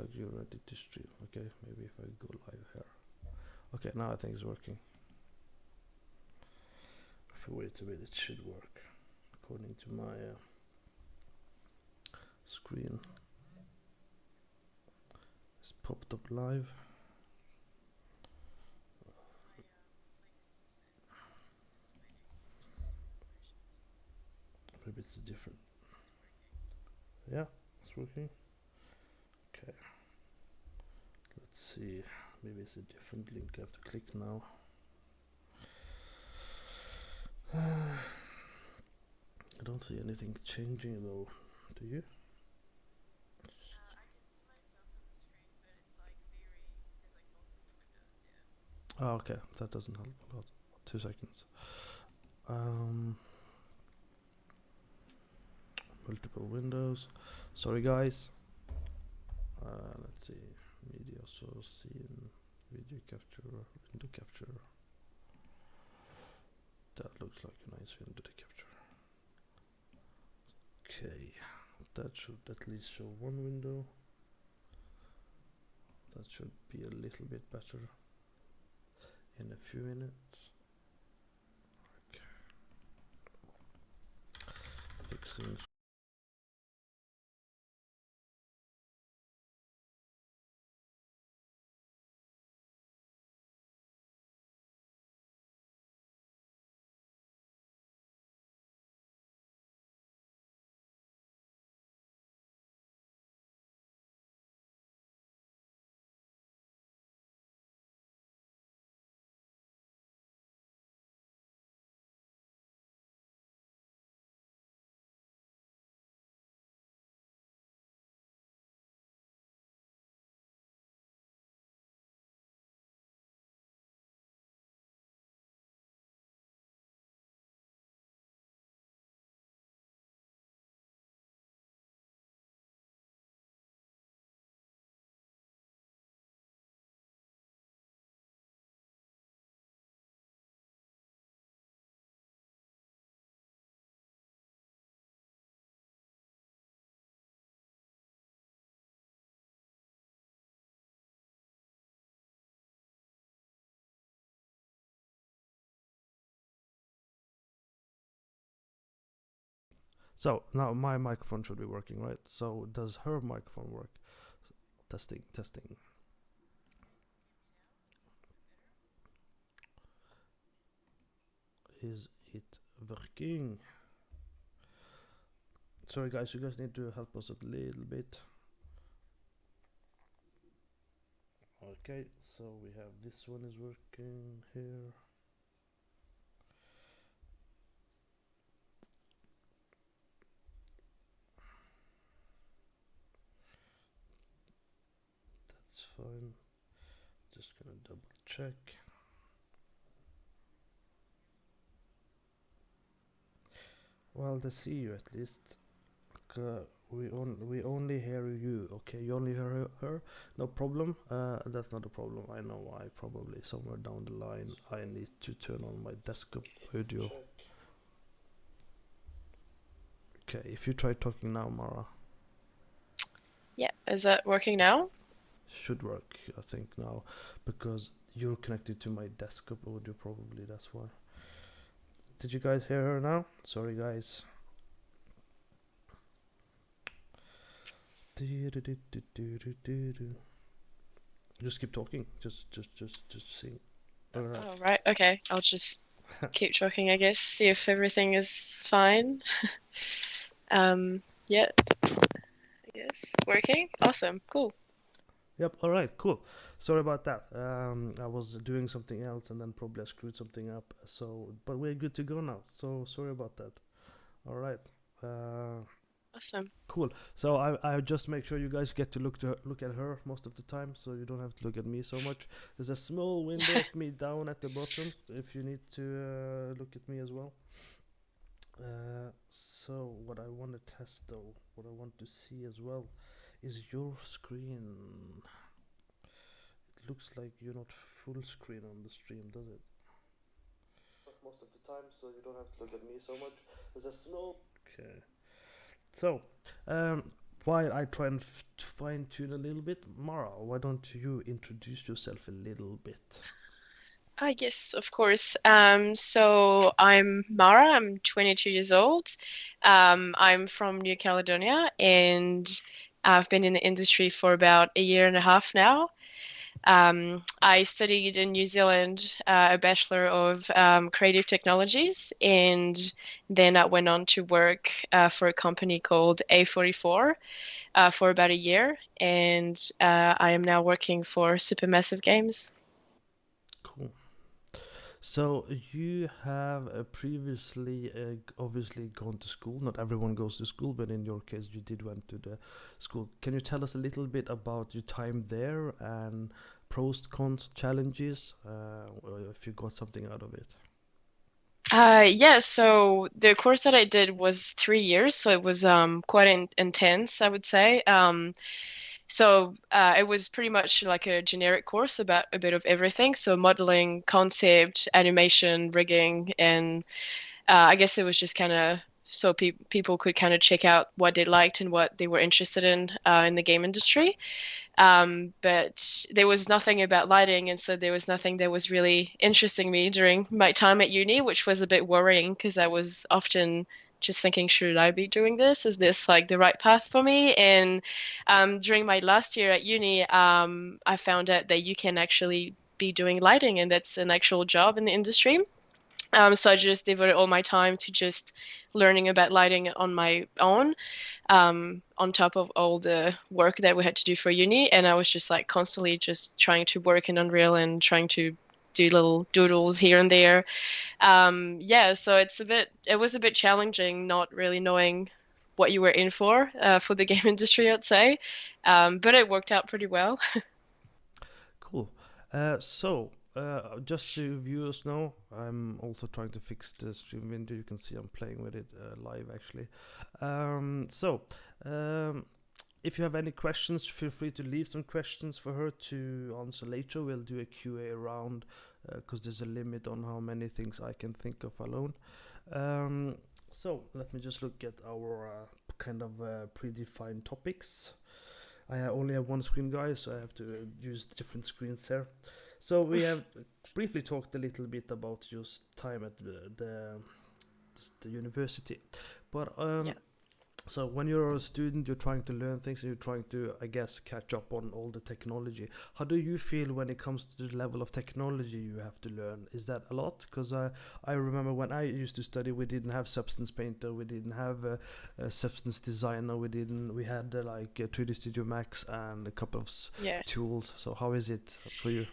like you're ready to stream. Okay, maybe if I go live here. Okay, now I think it's working. If I wait a bit, it should work according to my screen. It's popped up live. Maybe it's a different. Yeah, it's working. Okay. Let's see. Maybe it's a different link. I have to click now. I don't see anything changing though. Do you? Oh, okay. That doesn't help a lot. 2 seconds. Multiple windows. Sorry, guys. Let's see. Media source, scene, video capture, window capture. That looks like a nice window to capture. Okay, that should at least show one window. That should be a little bit better in a few minutes. Okay. Fixing. So now my microphone should be working, right? So does her microphone work? Testing, testing. Is it working? Sorry guys, you guys need to help us a little bit. Okay, so we have this one is working here. That's fine. Just gonna double check. Well, they see you at least. We only hear you. Okay, you only hear her. No problem. That's not a problem. I know why. Probably somewhere down the line, I need to turn on my desktop audio. Okay, if you try talking now, Mara. Yeah, is that working now? Should work, I think now, because you're connected to my desktop audio. Probably that's why. Did you guys hear her now? Sorry, guys. Just keep talking. Just sing. Oh, right. Okay. I'll just keep talking, I guess. See if everything is fine. Yeah. I guess. Working? Awesome. Cool. Yep. All right. Cool. Sorry about that. I was doing something else and then probably I screwed something up. So, but we're good to go now. So sorry about that. All right. Awesome. Cool. So I just make sure you guys get to look at her most of the time, so you don't have to look at me so much. There's a small window of me down at the bottom if you need to look at me as well. So what I want to test though, what I want to see as well, is your screen. It looks like you're not full screen on the stream, does it? Most of the time, so you don't have to look at me so much. There's a small. Okay. So, while I try and to fine tune a little bit, Mara, why don't you introduce yourself a little bit? I guess, of course. So I'm Mara. I'm 22 years old. I'm from New Caledonia, and I've been in the industry for about a year and a half now. I studied in New Zealand a Bachelor of Creative Technologies, and then I went on to work for a company called A44 for about a year, and I am now working for Supermassive Games. Cool. So you have previously obviously gone to school. Not everyone goes to school, but in your case, you did went to the school. Can you tell us a little bit about your time there and pros, cons, challenges, or if you got something out of it? Yeah, so the course that I did was 3 years, so it was quite intense, I would say. It was pretty much like a generic course about a bit of everything. So modeling, concept, animation, rigging, and I guess it was just kind of so people could kind of check out what they liked and what they were interested in the game industry. But there was nothing about lighting, and so there was nothing that was really interesting me during my time at uni, which was a bit worrying because I was often just thinking, should I be doing this? Is this like the right path for me? And during my last year at uni, I found out that you can actually be doing lighting, and that's an actual job in the industry. So I just devoted all my time to just learning about lighting on my own, on top of all the work that we had to do for uni. And I was just like constantly just trying to work in Unreal and trying to do little doodles here and there. Yeah, so it was a bit challenging not really knowing what you were in for the game industry, I'd say. But it worked out pretty well. Cool. Just so viewers know, I'm also trying to fix the stream window. You can see I'm playing with it live actually. Um, so, um, if you have any questions, feel free to leave some questions for her to answer later. We'll do a QA round because there's a limit on how many things I can think of alone. So, let me just look at our kind of predefined topics. I only have one screen, guys, so I have to use different screens here. So we have briefly talked a little bit about just time at the university, but Yeah. so when you're a student, you're trying to learn things, and you're trying to, I guess, catch up on all the technology. How do you feel when it comes to the level of technology you have to learn? Is that a lot? Because I remember when I used to study, we didn't have Substance Painter, we didn't have a Substance Designer, we had like 3D Studio Max and a couple of Yeah. tools. So how is it for you?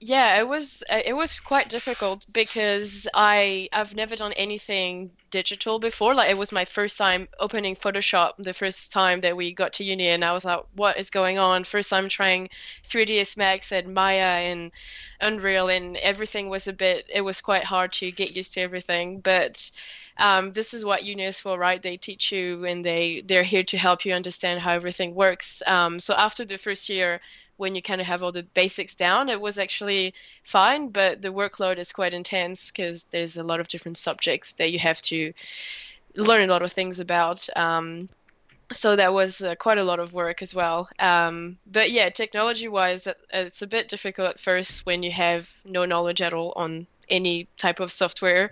Yeah, it was quite difficult because I've never done anything digital before. Like it was my first time opening Photoshop, the first time that we got to uni, and I was like, what is going on? First time trying 3ds Max and Maya and Unreal, and everything was it was quite hard to get used to everything. But this is what uni is for, right? They teach you and they're here to help you understand how everything works. So after the first year, when you kind of have all the basics down, it was actually fine, but the workload is quite intense because there's a lot of different subjects that you have to learn a lot of things about. So that was quite a lot of work as well. But yeah, technology-wise, it's a bit difficult at first when you have no knowledge at all on any type of software.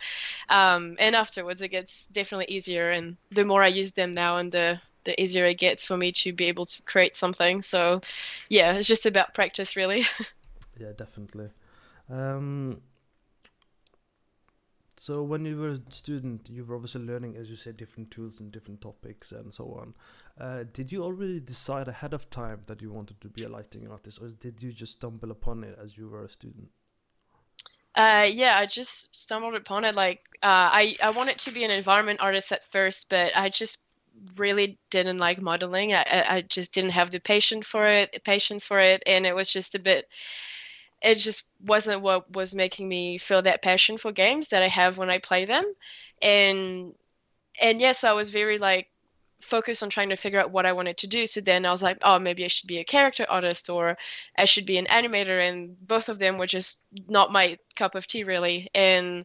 And afterwards, it gets definitely easier. And the more I use them now, and the easier it gets for me to be able to create something. So yeah, it's just about practice, really. Yeah, definitely. Um, So when you were a student, you were obviously learning, as you said, different tools and different topics and so on. Did you already decide ahead of time that you wanted to be a lighting artist, or did you just stumble upon it as you were a student? Yeah, I just stumbled upon it. Like, I wanted to be an environment artist at first, but I just really didn't like modeling. I just didn't have the patience for it, and it was just a bit. It just wasn't what was making me feel that passion for games that I have when I play them, and yes, I was very like focused on trying to figure out what I wanted to do. So then I was like, oh, maybe I should be a character artist or I should be an animator. And both of them were just not my cup of tea, really. And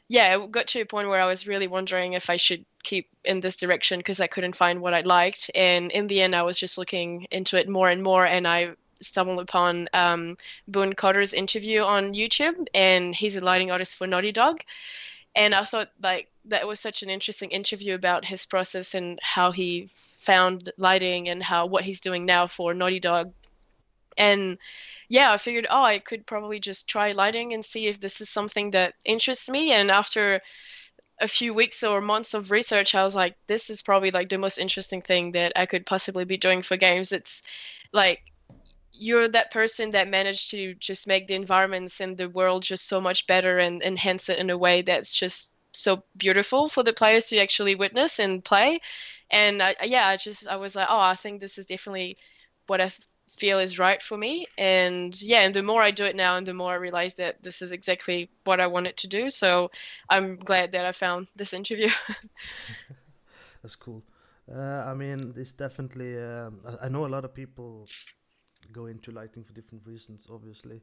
yeah, it got to a point where I was really wondering if I should keep in this direction because I couldn't find what I liked. And in the end, I was just looking into it more and more, and I stumbled upon Boone Cotter's interview on YouTube, and he's a lighting artist for Naughty Dog. And I thought like that was such an interesting interview about his process and how he found lighting and how what he's doing now for Naughty Dog. And yeah, I figured, oh, I could probably just try lighting and see if this is something that interests me. And after a few weeks or months of research, I was like, this is probably like the most interesting thing that I could possibly be doing for games. It's like you're that person that managed to just make the environments and the world just so much better and enhance it in a way that's just so beautiful for the players to actually witness and play. And yeah, I was like, oh, I think this is definitely what feel is right for me. And yeah, and the more I do it now, and the more I realize that this is exactly what I wanted to do. So I'm glad that I found this interview. That's cool. I mean, it's definitely. I know a lot of people go into lighting for different reasons. Obviously,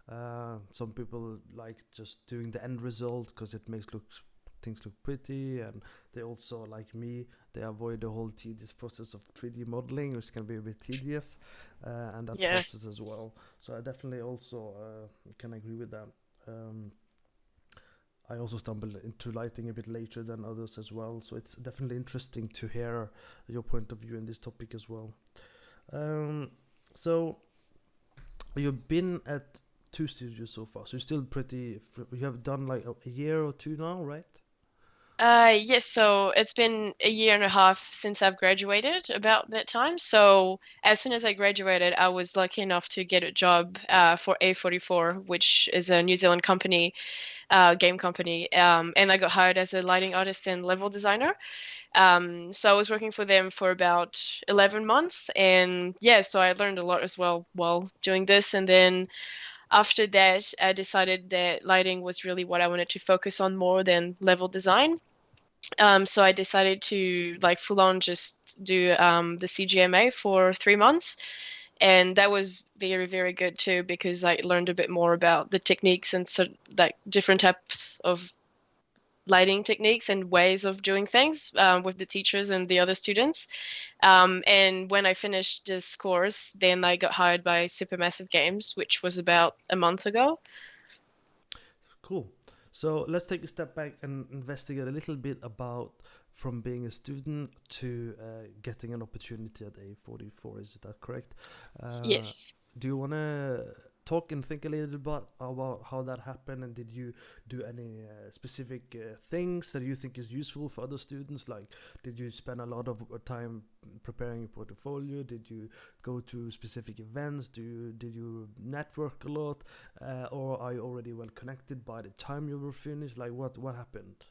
some people like just doing the end result because it makes looks things look pretty, and they also, like me, they avoid the whole tedious process of 3D modeling, which can be a bit tedious, and that Yeah. process as well. So I definitely also can agree with that. Um, I also stumbled into lighting a bit later than others as well, so it's definitely interesting to hear your point of view in this topic as well. Um, so you've been at two studios so far, so you're still pretty. You have done like a year or two now, right? Yes, so it's been a year and a half since I've graduated, about that time. So as soon as I graduated, I was lucky enough to get a job for A44, which is a New Zealand company, game company, and I got hired as a lighting artist and level designer. So I was working for them for about 11 months, and yeah, so I learned a lot as well while doing this. And then after that, I decided that lighting was really what I wanted to focus on more than level design. So I decided to like full on just do the CGMA for 3 months. And that was very, very good too, because I learned a bit more about the techniques and so like different types of lighting techniques and ways of doing things with the teachers and the other students. And when I finished this course, then I got hired by Supermassive Games, which was about a month ago. Cool. So let's take a step back and investigate a little bit about from being a student to getting an opportunity at A44. Is that correct? Uh, Yes. do you want to talk and think a little bit about how that happened, and did you do any specific things that you think is useful for other students? Like, did you spend a lot of time preparing your portfolio? Did you go to specific events? Did you network a lot, or are you already well connected by the time you were finished? Like, what happened?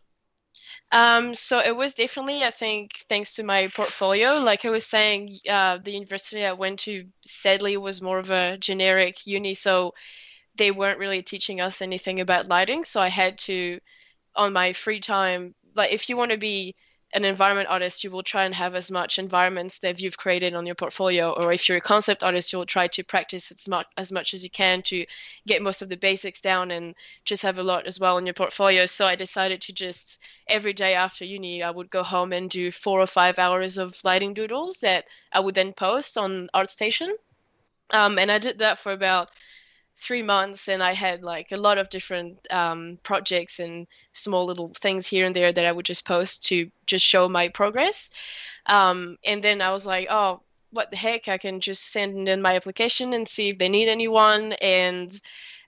So it was definitely, I think, thanks to my portfolio. Like I was saying, the university I went to sadly was more of a generic uni, so they weren't really teaching us anything about lighting. So I had to on my free time, like if you want to be an environment artist, you will try and have as much environments that you've created on your portfolio. Or if you're a concept artist, you'll try to practice as much as you can to get most of the basics down and just have a lot as well in your portfolio. So I decided to just every day after uni, I would go home and do 4 or 5 hours of lighting doodles that I would then post on ArtStation. And I did that for about 3 months, and I had like a lot of different projects and small little things here and there that I would just post to just show my progress. And then I was like, oh, what the heck? I can just send in my application and see if they need anyone. And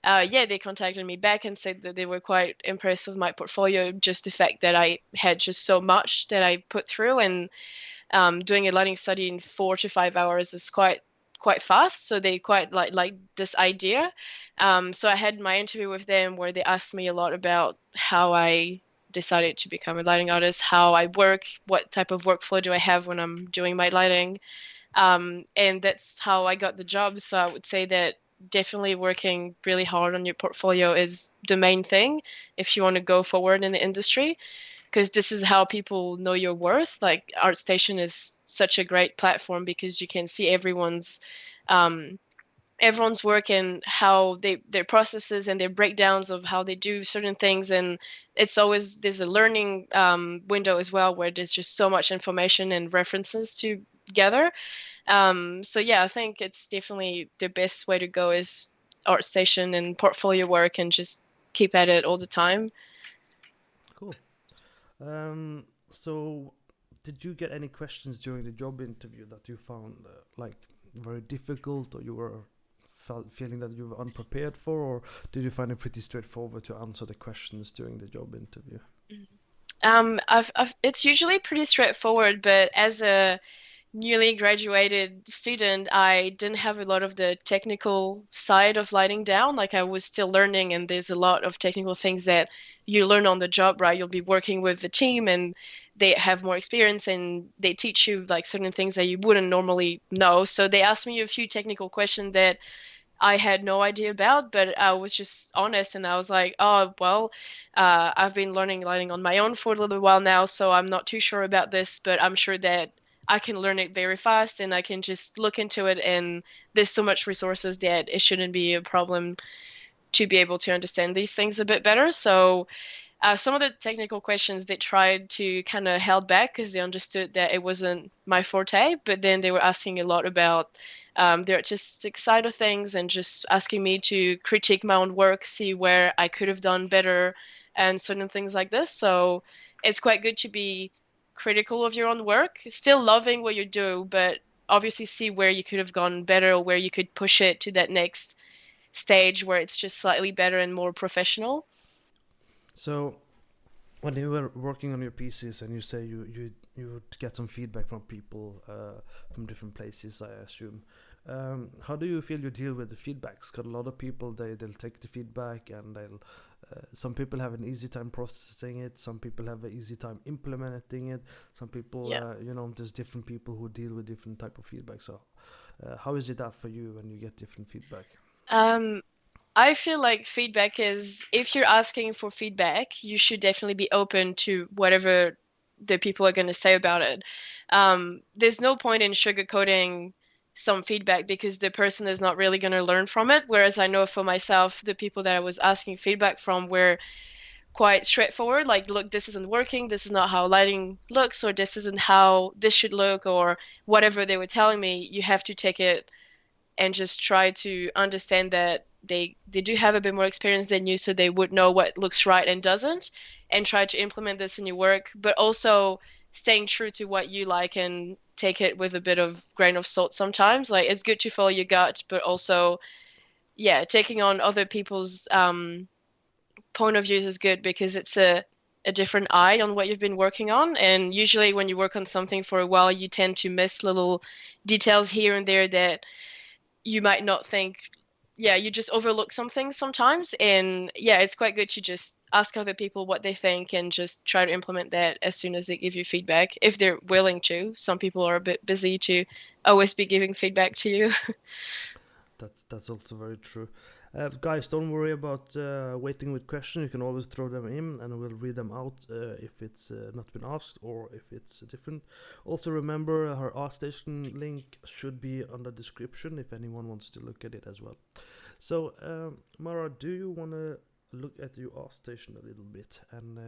yeah, they contacted me back and said that they were quite impressed with my portfolio, just the fact that I had just so much that I put through. And doing a lighting study in 4 to 5 hours is quite fast. So they quite like this idea. So I had my interview with them where they asked me a lot about how I decided to become a lighting artist, how I work, what type of workflow do I have when I'm doing my lighting. And that's how I got the job. So I would say that definitely working really hard on your portfolio is the main thing if you want to go forward in the industry, because this is how people know your worth. Like ArtStation is such a great platform because you can see everyone's um, everyone's work and how their processes and their breakdowns of how they do certain things. And it's always, there's a learning window as well, where there's just so much information and references to gather. So yeah, I think it's definitely the best way to go is ArtStation and portfolio work, and just keep at it all the time. Cool. So, did you get any questions during the job interview that you found like very difficult, or you were feeling that you were unprepared for, or did you find it pretty straightforward to answer the questions during the job interview? It's usually pretty straightforward, but as a newly graduated student, I didn't have a lot of the technical side of lighting down. Like, I was still learning, and there's a lot of technical things that you learn on the job, right? You'll be working with the team, and they have more experience, and they teach you like certain things that you wouldn't normally know. So they asked me a few technical questions that I had no idea about, but I was just honest, and I was like, oh, well, I've been learning lighting on my own for a little while now, so I'm not too sure about this, but I'm sure that I can learn it very fast, and I can just look into it, and there's so much resources that it shouldn't be a problem to be able to understand these things a bit better. So some of the technical questions they tried to kind of held back because they understood that it wasn't my forte, but then they were asking a lot about the artistic side of things, and just asking me to critique my own work, see where I could have done better, and certain things like this. So it's quite good to be critical of your own work, still loving what you do, but obviously see where you could have gone better, or where you could push it to that next stage where it's just slightly better and more professional. So, when you were working on your pieces, and you say you would get some feedback from people from different places, I assume. How do you feel you deal with the feedbacks? Because a lot of people they'll take the feedback, and they'll some people have an easy time processing it. Some people have an easy time implementing it. Some people, Yeah. there's different people who deal with different type of feedback. So, how is it that for you when you get different feedback? Um, I feel like feedback is, if you're asking for feedback, you should definitely be open to whatever the people are going to say about it. There's no point in sugarcoating some feedback, because the person is not really going to learn from it. Whereas I know for myself, the people that I was asking feedback from were quite straightforward. Like, look, this isn't working. This is not how lighting looks, or this isn't how this should look, or whatever they were telling me. You have to take it and just try to understand that they do have a bit more experience than you, so they would know what looks right and doesn't, and try to implement this in your work, but also staying true to what you like, and take it with a bit of grain of salt sometimes. Like, it's good to follow your gut, but also, yeah, taking on other people's point of views is good, because it's a different eye on what you've been working on. And usually when you work on something for a while, you tend to miss little details here and there that you might not think. Yeah, you just overlook some things sometimes. And yeah, it's quite good to just ask other people what they think, and just try to implement that as soon as they give you feedback, if they're willing to. Some people are a bit busy to always be giving feedback to you. That's also very true. Guys, don't worry about waiting with questions. You can always throw them in, and we'll read them out if it's not been asked, or if it's different. Also, remember her ArtStation link should be on the description if anyone wants to look at it as well. So, Mara, do you want to look at your ArtStation a little bit? And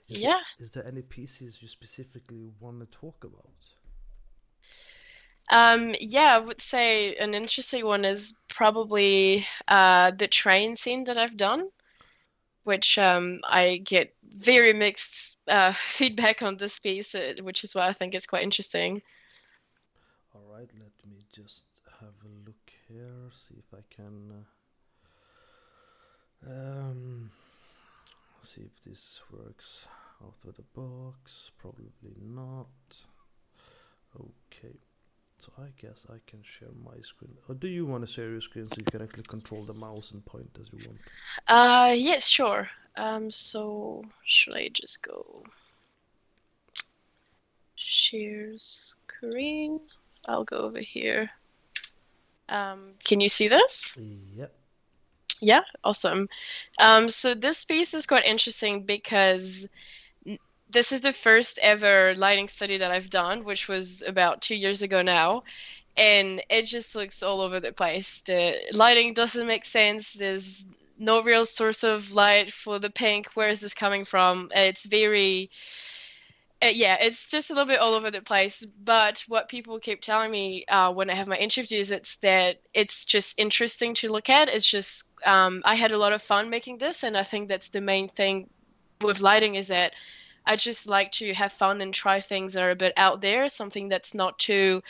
Yeah. is there any pieces you specifically want to talk about? Yeah, I would say an interesting one is probably the train scene that I've done, which I get very mixed feedback on this piece, which is why I think it's quite interesting. All right, let me just have a look here, see if I can. See if this works out of the box. Probably not. Okay, so I guess I can share my screen. Or do you want to share your screen so you can actually control the mouse and point as you want? Yes, sure. So should I just go share screen? I'll go over here. Can you see this? Yep. Yeah, awesome. So this piece is quite interesting, because this is the first ever lighting study that I've done, which was about 2 years ago now. and it just looks all over the place. The lighting doesn't make sense. There's no real source of light for the pink. Where is this coming from? It's very, yeah, it's just a little bit all over the place. But what people keep telling me when I have my interviews, it's that it's just interesting to look at. It's just I had a lot of fun making this, and I think that's the main thing with lighting is that I just like to have fun and try things that are a bit out there, something that's not too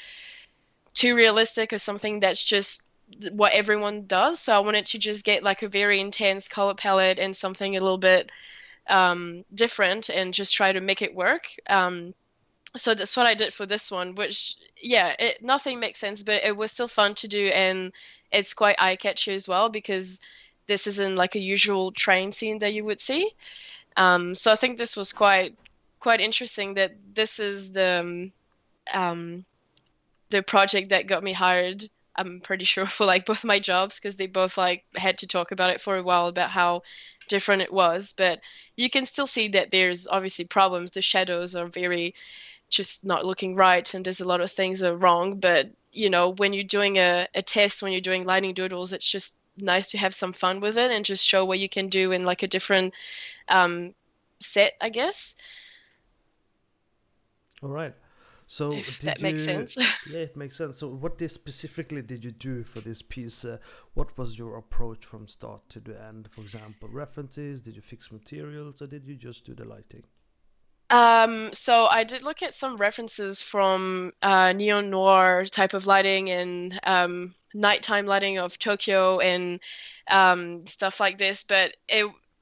realistic or something that's just what everyone does. So I wanted to just get like a very intense color palette and something a little bit different and just try to make it work. So that's what I did for this one, which, yeah, nothing makes sense, but it was still fun to do. And it's quite eye-catchy as well because this isn't like a usual train scene that you would see. So I think this was quite interesting that this is um, the project that got me hired. I'm pretty sure for like both my jobs because they both like had to talk about it for a while about how different it was. But you can still see that there's obviously problems. The shadows are very just not looking right, and there's a lot of things are wrong. But when you're doing a test, when you're doing lighting doodles, it's just nice to have some fun with it and just show what you can do in like a different um, set, I guess, All right. So if did that makes you? sense. Yeah, it makes sense. So what specifically did you do for this piece? What was your approach from start to the end? For example, references. Did you fix materials, or did you just do the lighting? So I did look at some references from neo noir type of lighting and nighttime lighting of Tokyo and stuff like this, but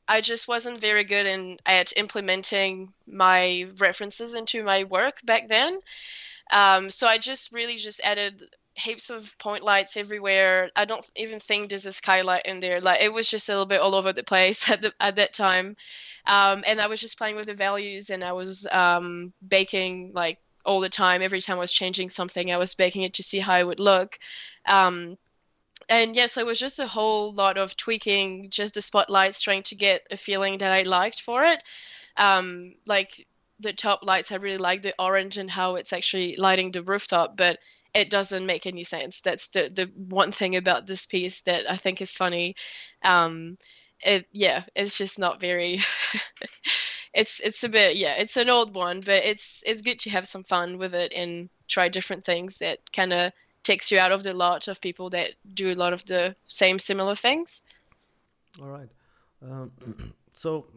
I just wasn't very good at implementing my references into my work back then. So I just really just added heaps of point lights everywhere. I don't even think there's a skylight in there. Like it was just a little bit all over the place at that time. And I was just playing with the values and I was baking like all the time. Every time I was changing something, I was baking it to see how it would look. Um, and yes, it was just a whole lot of tweaking, just the spotlights, trying to get a feeling that I liked for it. Like the top lights, I really like the orange and how it's actually lighting the rooftop, but it doesn't make any sense. That's the one thing about this piece that I think is funny. Um, it's just not very. It's a bit, yeah, it's an old one, but it's good to have some fun with it and try different things that kind of takes you out of the lot of people that do a lot of the same similar things. All right. Um, so,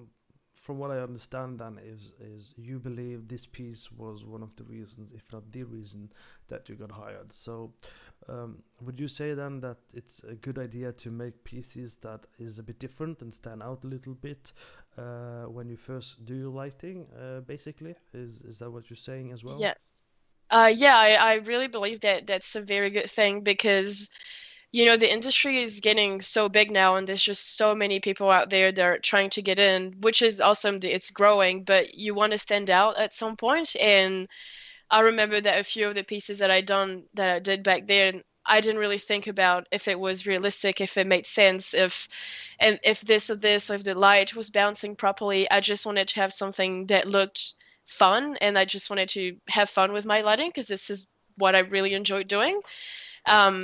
from what I understand, then is you believe this piece was one of the reasons, if not the reason, that you got hired. So, would you say then that it's a good idea to make pieces that is a bit different and stand out a little bit when you first do your lighting? Basically, is that what you're saying as well? Yeah. Yeah, I really believe that that's a very good thing because the industry is getting so big now, and there's just so many people out there that are trying to get in, which is awesome. It's growing, but you want to stand out at some point. And I remember that a few of the pieces that I did back then, I didn't really think about if it was realistic, if it made sense, if this or this, or if the light was bouncing properly. I just wanted to have something that looked fun, and I just wanted to have fun with my lighting because this is what I really enjoyed doing.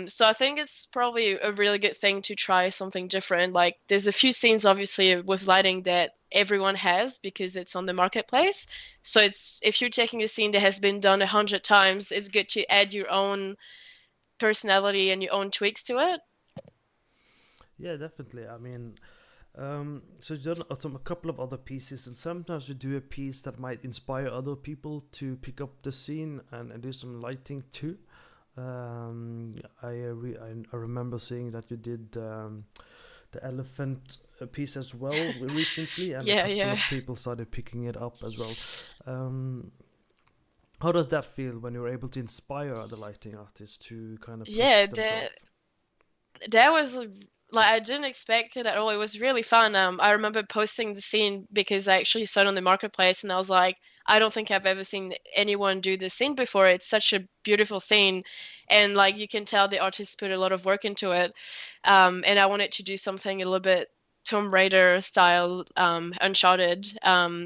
So I think it's probably a really good thing to try something different. Like there's a few scenes obviously with lighting that everyone has because it's on the marketplace. So it's if you're taking a scene that has been done 100 times, it's good to add your own personality and your own tweaks to it. Yeah, definitely. I mean, so you've done a couple of other pieces, and sometimes you do a piece that might inspire other people to pick up the scene and do some lighting too. I remember seeing that you did the elephant piece as well recently, and a Yeah, couple yeah. of people started picking it up as well. Um, how does that feel when you're able to inspire other lighting artists to kind of push Yeah, themselves? that was like I didn't expect it at all. It was really fun. I remember posting the scene because I actually saw it on the marketplace, and I was like, I don't think I've ever seen anyone do this scene before. It's such a beautiful scene, and like you can tell the artist put a lot of work into it. And I wanted to do something a little bit Tomb Raider style, Uncharted.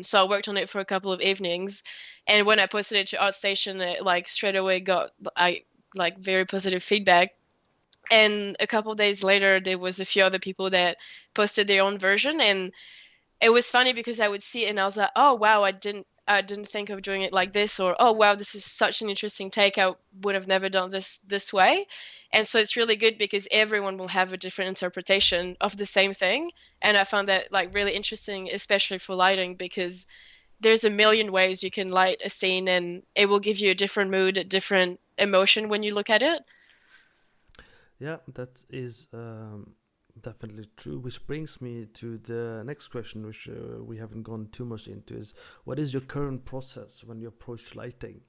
So I worked on it for a couple of evenings, and when I posted it to ArtStation, it like straight away got I like very positive feedback. And a couple of days later, there was a few other people that posted their own version, and it was funny because I would see it and I was like, oh wow, I didn't think of doing it like this, or oh wow, this is such an interesting take. I would have never done this way. And so it's really good because everyone will have a different interpretation of the same thing. And I found that like really interesting, especially for lighting, because there's a million ways you can light a scene and it will give you a different mood, a different emotion when you look at it. Yeah, that is definitely true. Which brings me to the next question, which we haven't gone too much into, is what is your current process when you approach lighting?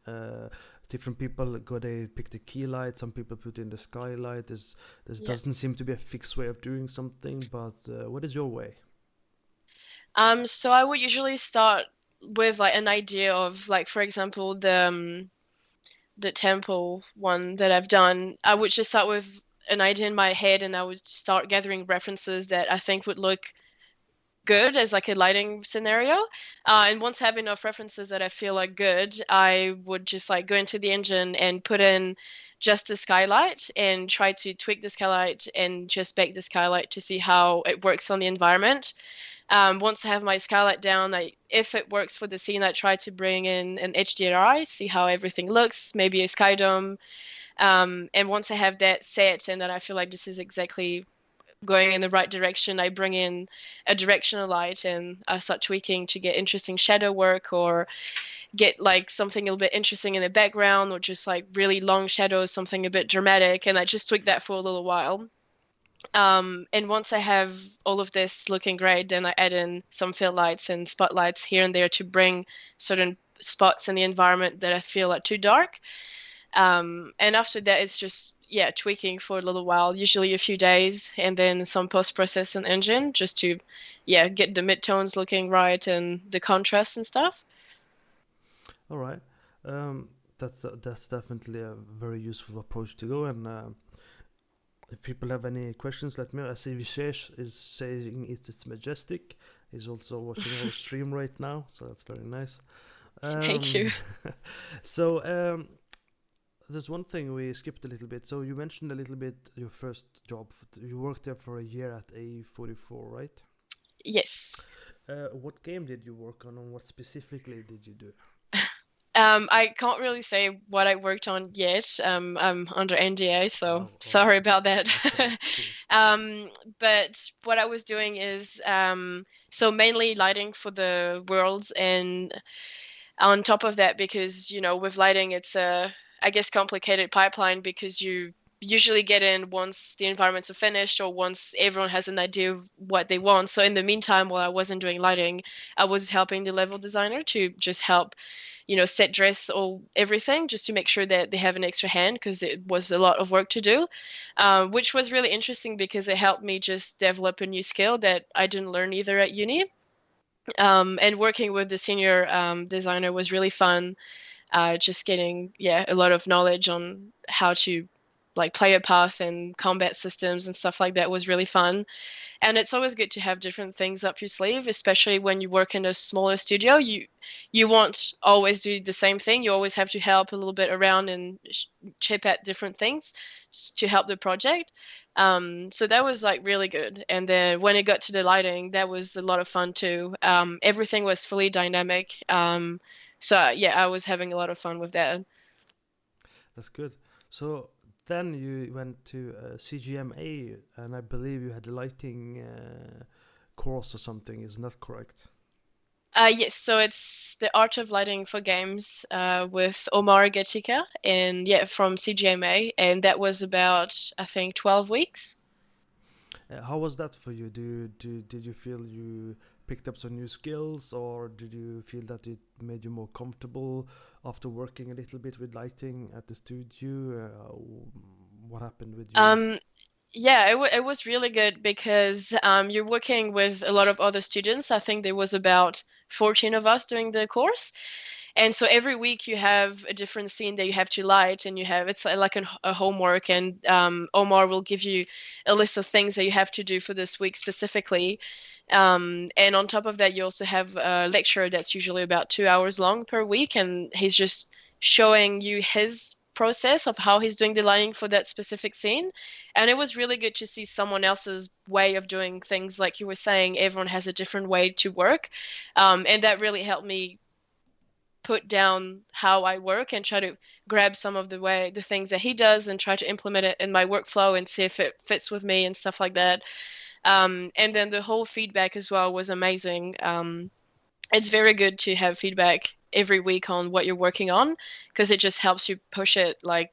Different people go, they pick the key light. Some people put in the skylight. This Yeah. doesn't seem to be a fixed way of doing something. But what is your way? So I would usually start with like an idea of like, for example, the temple one that I've done. I would just start with an idea in my head and I would start gathering references that I think would look good as like a lighting scenario. And once I have enough references that I feel like good, I would just like go into the engine and put in just the skylight and try to tweak the skylight and just bake the skylight to see how it works on the environment. Once I have my skylight down, if it works for the scene, I try to bring in an HDRI, see how everything looks, maybe a sky dome. And once I have that set and that I feel like this is exactly going in the right direction, I bring in a directional light and I start tweaking to get interesting shadow work or get like something a little bit interesting in the background or just like really long shadows, something a bit dramatic. And I just tweak that for a little while. And once I have all of this looking great, then I add in some fill lights and spotlights here and there to bring certain spots in the environment that I feel are too dark. And after that, it's just, yeah, tweaking for a little while, usually a few days, and then some post-process and engine just to, yeah, get the midtones looking right and the contrast and stuff. All right. That's definitely a very useful approach to go. And if people have any questions, let me know. I see Vishesh is saying it's majestic. He's also watching our stream right now, so that's very nice. Thank Um, you. so there's one thing we skipped a little bit. So you mentioned a little bit your first job. You worked there for a year at A44, right? Yes. What game did you work on, and what specifically did you do? I can't really say what I worked on yet. I'm under NDA, so Oh, all sorry right. about that. Okay, cool. Um, but what I was doing is so mainly lighting for the worlds, and on top of that, because with lighting, it's a, I guess, complicated pipeline because you usually get in once the environments are finished or once everyone has an idea of what they want. So in the meantime, while I wasn't doing lighting, I was helping the level designer to just help set dress or everything just to make sure that they have an extra hand because it was a lot of work to do, which was really interesting because it helped me just develop a new skill that I didn't learn either at uni. And working with the senior designer was really fun. Just getting, yeah, a lot of knowledge on how to like play a path and combat systems and stuff like that was really fun. And it's always good to have different things up your sleeve, especially when you work in a smaller studio. You won't always do the same thing. You always have to help a little bit around and chip at different things to help the project. So that was like really good. And then when it got to the lighting, that was a lot of fun too. Everything was fully dynamic. So yeah, I was having a lot of fun with that. That's good. So then you went to CGMA, and I believe you had a lighting course or something. Isn't that correct? Yes, so it's the Art of Lighting for Games with Omar Gatika and yeah, from CGMA, and that was about I think 12 weeks. How was that for you? Did you feel you picked up some new skills, or did you feel that it made you more comfortable after working a little bit with lighting at the studio? What happened with you? Um, yeah, it was really good because you're working with a lot of other students. I think there was about 14 of us doing the course. And so every week you have a different scene that you have to light, and it's like a homework. And Omar will give you a list of things that you have to do for this week specifically. And on top of that, you also have a lecture that's usually about 2 hours long per week, and he's just showing you his process of how he's doing the lighting for that specific scene. And it was really good to see someone else's way of doing things. Like you were saying, everyone has a different way to work. And that really helped me put down how I work and try to grab some of the things that he does and try to implement it in my workflow and see if it fits with me and stuff like that. And then the whole feedback as well was amazing. It's very good to have feedback every week on what you're working on because it just helps you push it like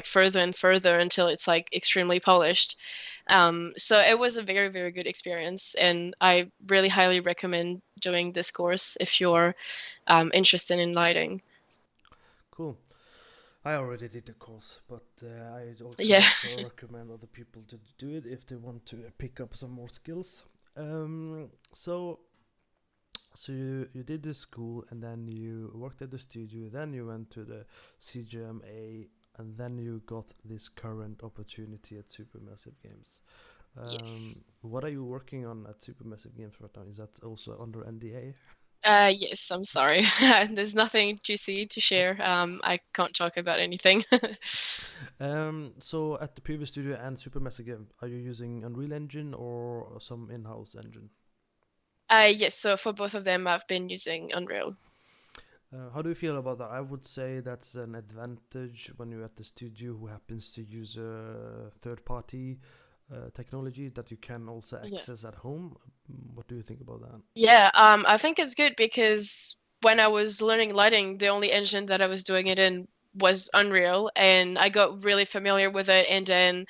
further and further until it's like extremely polished. So it was a very, very good experience, and I really highly recommend doing this course if you're interested in lighting. Cool. I already did the course, but could Yeah. also recommend other people to do it if they want to pick up some more skills. Um, so you did the school, and then you worked at the studio, then you went to the CGMA, and then you got this current opportunity at Supermassive Games. Yes. What are you working on at Supermassive Games right now? Is that also under NDA? Yes, I'm sorry. There's nothing juicy to share. I can't talk about anything. So at the previous studio and Supermassive Game, are you using Unreal Engine or some in-house engine? Yes, so for both of them, I've been using Unreal. How do you feel about that? I would say that's an advantage when you're at the studio who happens to use a third-party technology that you can also Yeah. access at home. What do you think about that? Yeah, I think it's good because when I was learning lighting, the only engine that I was doing it in was Unreal, and I got really familiar with it. And then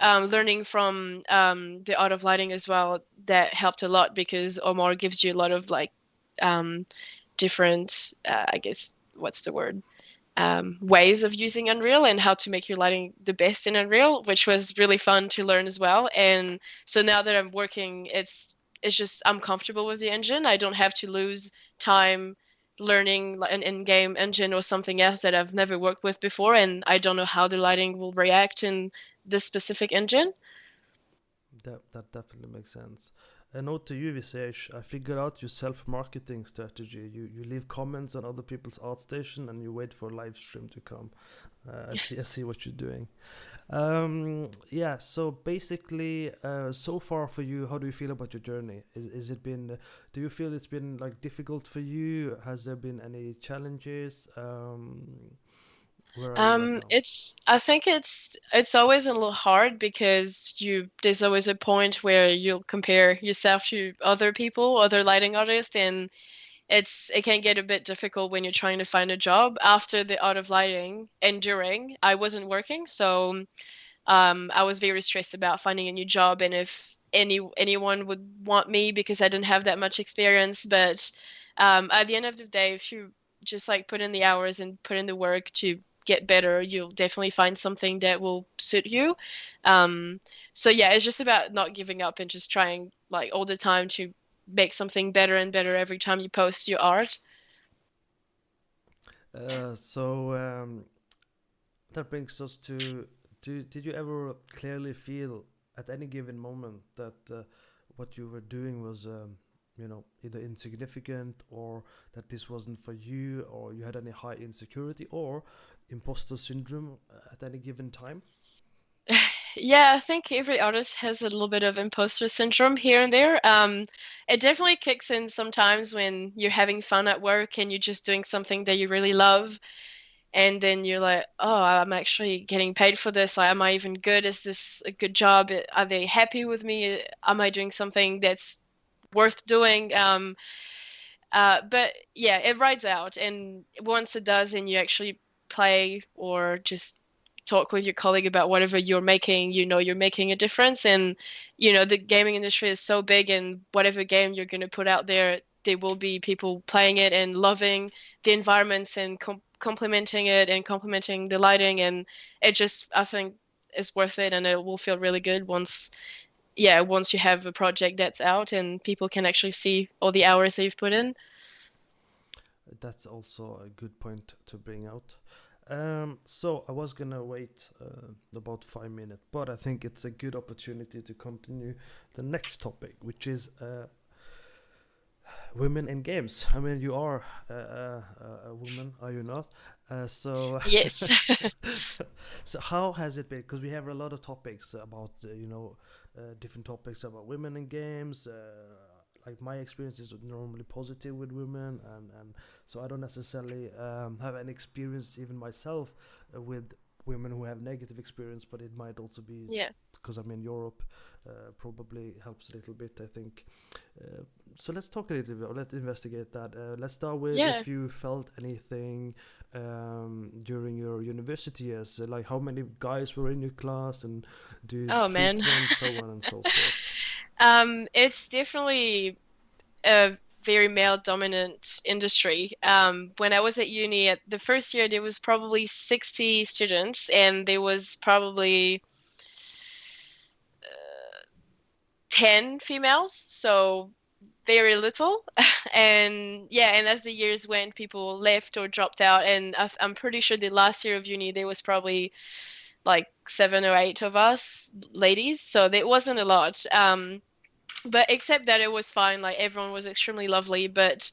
learning from the art of lighting as well, that helped a lot because Omar gives you a lot of like um, different, I guess, what's the word? Ways of using Unreal and how to make your lighting the best in Unreal, which was really fun to learn as well. And so now that I'm working, it's just I'm comfortable with the engine. I don't have to lose time learning an in-game engine or something else that I've never worked with before, and I don't know how the lighting will react in this specific engine. That definitely makes sense. A note to you, Visesh. I figured out your self-marketing strategy. You leave comments on other people's art station and you wait for a live stream to come. I see what you're doing. Yeah. So basically, so far for you, how do you feel about your journey? Is it been? Do you feel it's been like difficult for you? Has there been any challenges? Where are you right now? I think it's always a little hard because there's always a point where you'll compare yourself to other people, other lighting artists, and it can get a bit difficult when you're trying to find a job. After the art of lighting and during, I wasn't working, so I was very stressed about finding a new job and if anyone would want me because I didn't have that much experience. But at the end of the day, if you just like put in the hours and put in the work to get better, you'll definitely find something that will suit you. Um, so yeah, it's just about not giving up and just trying like all the time to make something better and better every time you post your art. So that brings us to did you ever clearly feel at any given moment that what you were doing was either insignificant or that this wasn't for you or you had any high insecurity or imposter syndrome at any given time? Yeah, I think every artist has a little bit of imposter syndrome here and there. It definitely kicks in sometimes when you're having fun at work and you're just doing something that you really love, and then you're like, "Oh, I'm actually getting paid for this. Like, am I even good? Is this a good job? Are they happy with me? Am I doing something that's worth doing?" But yeah, it rides out, and once it does, and you actually play or just talk with your colleague about whatever you're making, you know you're making a difference. And the gaming industry is so big, and whatever game you're going to put out there, there will be people playing it and loving the environments and complementing it and complementing the lighting, and it just I think is worth it, and it will feel really good once you have a project that's out and people can actually see all the hours that you've put in. That's also a good point to bring out. So I was gonna wait about 5 minutes, but I think it's a good opportunity to continue the next topic, which is women in games. I mean, you are a woman, are you not? So, Yes. so how has it been? Because we have a lot of topics about, different topics about women in games. Like my experience is normally positive with women, and so I don't necessarily have any experience even myself with women who have negative experience. But it might also be Yeah. because I'm in Europe, probably helps a little bit, I think. Uh, so let's talk a little bit. Let's investigate that. Let's start with Yeah. if you felt anything during your university years, like how many guys were in your class, and do you Oh treat man. men, so on and so forth. It's definitely a very male dominant industry. When I was at uni, at the first year, there was probably 60 students, and there was probably 10 females, so very little. And yeah, and as the years went, people left or dropped out, and I'm pretty sure the last year of uni, there was probably like 7 or 8 of us ladies, so there wasn't a lot. But except that it was fine, like everyone was extremely lovely, but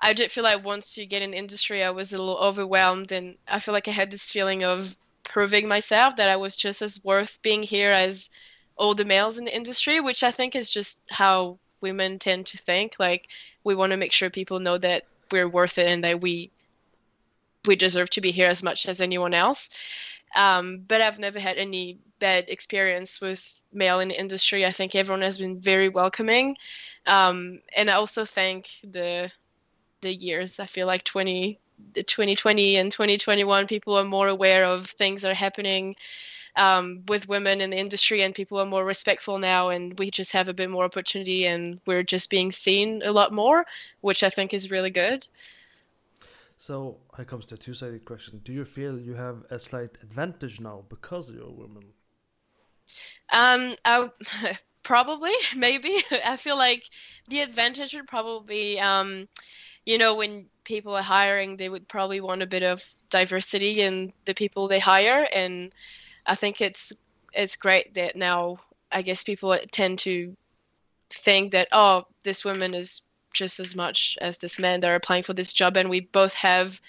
I did feel like once you get in industry, I was a little overwhelmed, and I feel like I had this feeling of proving myself that I was just as worth being here as all the males in the industry, which I think is just how women tend to think. Like we want to make sure people know that we're worth it and that we deserve to be here as much as anyone else. But I've never had any bad experience with male in the industry. I think everyone has been very welcoming. And I also thank the years. I feel like 2020 and 2021, people are more aware of things that are happening with women in the industry, and people are more respectful now, and we just have a bit more opportunity, and we're just being seen a lot more, which I think is really good. So here comes the two-sided question: do you feel you have a slight advantage now because you're a woman? I probably, maybe. I feel like the advantage would probably, when people are hiring, they would probably want a bit of diversity in the people they hire, and I think it's great that now I guess people tend to think that, oh, this woman is just as much as this man that are applying for this job, and we both have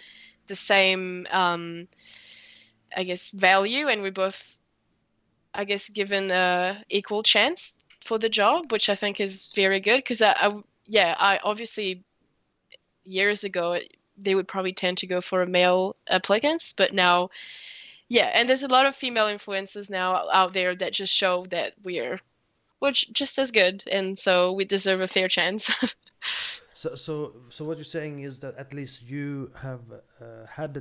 the same I guess value, and we both, I guess, given a equal chance for the job, which I think is very good. Because I obviously years ago they would probably tend to go for a male applicants, but now, yeah, and there's a lot of female influencers now out there that just show that we're just as good, and so we deserve a fair chance. So what you're saying is that at least you have had the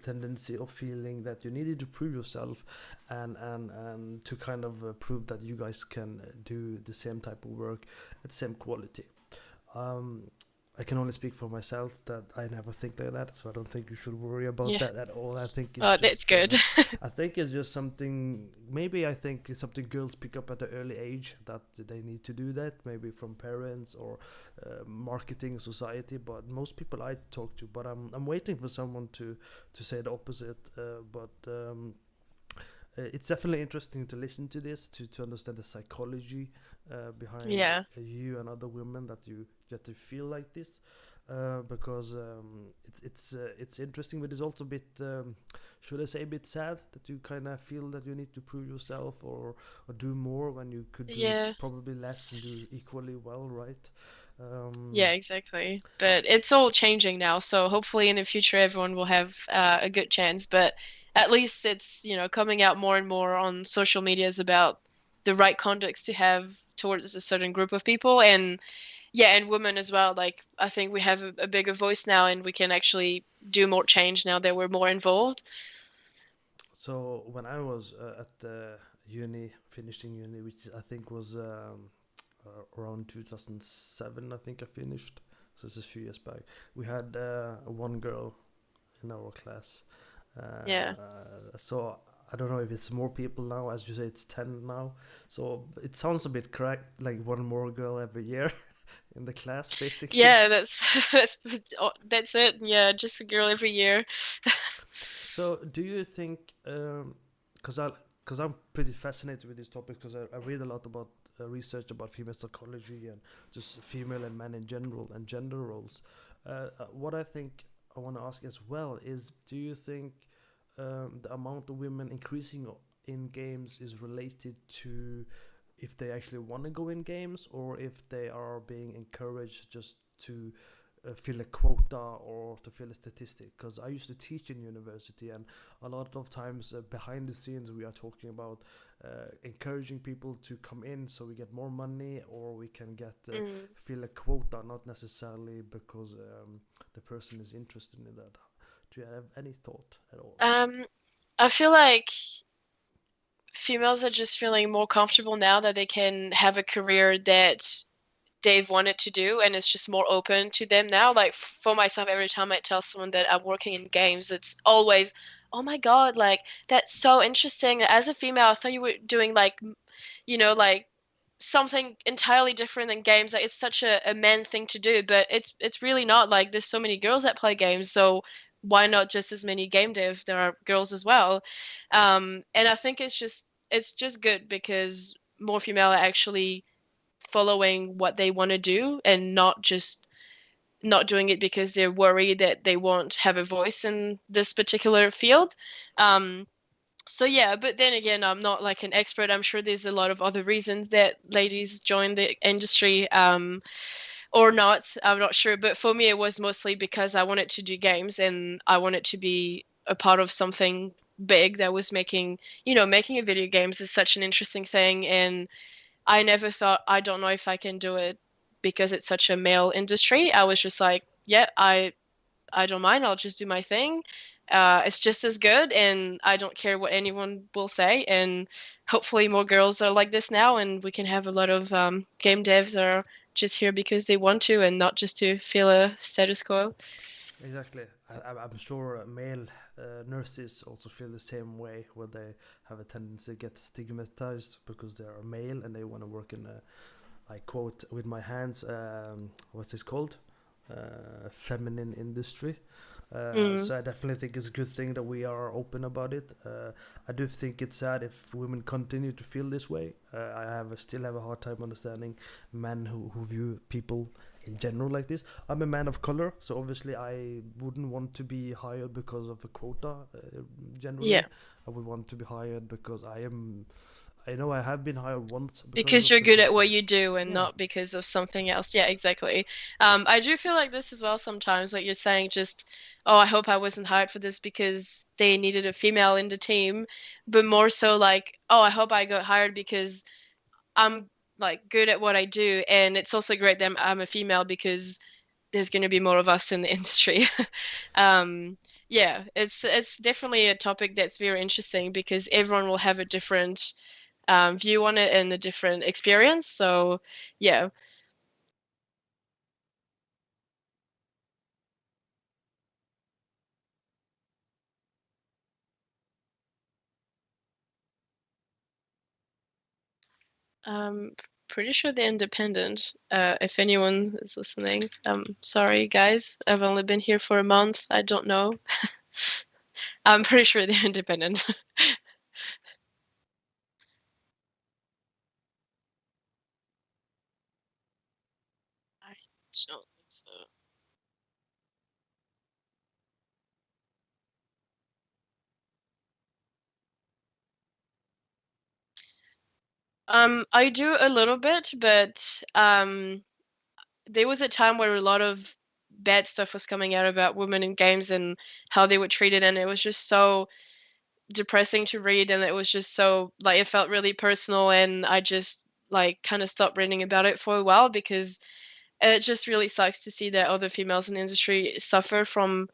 tendency of feeling that you needed to prove yourself, and to kind of prove that you guys can do the same type of work at the same quality. Um, I can only speak for myself that I never think like that, so I don't think you should worry about Yeah. that at all. I think it's Oh, that's just, good. I think it's just something. Maybe I think it's something girls pick up at an early age that they need to do that. Maybe from parents or marketing society. But most people I talk to, but I'm waiting for someone to say the opposite. But it's definitely interesting to listen to this to understand the psychology behind Yeah. you and other women that you get to feel like this, because it's interesting, but it's also a bit, should I say, a bit sad that you kind of feel that you need to prove yourself, or do more when you could do Yeah. probably less and do equally well, right? Yeah, exactly. But it's all changing now, so hopefully in the future everyone will have a good chance. But at least it's, coming out more and more on social medias about the right conducts to have towards a certain group of people, and yeah, and women as well. Like I think we have a bigger voice now, and we can actually do more change now that we're more involved. So when I was at uni, finishing uni, which I think was around 2007, I think I finished. So this is a few years back. We had one girl in our class. Yeah. So I don't know if it's more people now, as you say, it's 10 now. So it sounds a bit correct, like one more girl every year in the class, basically. Yeah, that's that's it. Yeah, just a girl every year. So do you think, because because I'm pretty fascinated with this topic, because I read a lot about research about female psychology and just female and men in general and gender roles. What I think I want to ask as well is, do you think the amount of women increasing in games is related to if they actually want to go in games, or if they are being encouraged just to fill a quota or to fill a statistic? Because I used to teach in university, and a lot of times behind the scenes we are talking about encouraging people to come in so we get more money, or we can get Mm. fill a quota, not necessarily because the person is interested in that. Do you have any thought at all? Um, I feel like females are just feeling more comfortable now that they can have a career that they've wanted to do, and it's just more open to them now. Like for myself, every time I tell someone that I'm working in games, it's always, oh my God, like that's so interesting. As a female, I thought you were doing like, like something entirely different than games. Like it's such a men thing to do, but it's really not. Like there's so many girls that play games, so why not just as many game dev? There are girls as well. And I think it's just good because more female are actually following what they want to do and not just not doing it because they're worried that they won't have a voice in this particular field. Um, so yeah, but then again, I'm not like an expert. I'm sure there's a lot of other reasons that ladies join the industry, or not. I'm not sure. But for me, it was mostly because I wanted to do games and I wanted to be a part of something big that was making a video games is such an interesting thing. And I never thought, I don't know if I can do it because it's such a male industry. I was just like, yeah, I don't mind. I'll just do my thing. It's just as good, and I don't care what anyone will say. And hopefully, more girls are like this now, and we can have a lot of game devs are just here because they want to, and not just to feel a status quo. Exactly. I'm sure male nurses also feel the same way, where they have a tendency to get stigmatized because they are male and they want to work in a, I quote with my hands, what's this called? Feminine industry. Mm, So I definitely think it's a good thing that we are open about it. I do think it's sad if women continue to feel this way. Still have a hard time understanding men who view people in general like this. I'm a man of color, so obviously I wouldn't want to be hired because of a quota. yeah, Generally, I would want to be hired because I am. I know I have been hired once because because of you're the good at quota. what you do and Yeah, not because of something else. Yeah, exactly. I do feel like this as well sometimes. Like you're saying, just, oh, I hope I wasn't hired for this because they needed a female in the team, but more so like, oh, I hope I got hired because I'm like good at what I do, and it's also great that I'm a female because there's going to be more of us in the industry. um, yeah, it's definitely a topic that's very interesting because everyone will have a different view on it and a different experience. So yeah, um, pretty sure they're independent. If anyone is listening, sorry guys, I've only been here for a month. I don't know. I'm pretty sure they're independent. I don't think so. I do a little bit, but there was a time where a lot of bad stuff was coming out about women in games and how they were treated, and it was just so depressing to read, and it was just so like it felt really personal, and I just like kind of stopped reading about it for a while because it just really sucks to see that other females in the industry suffer from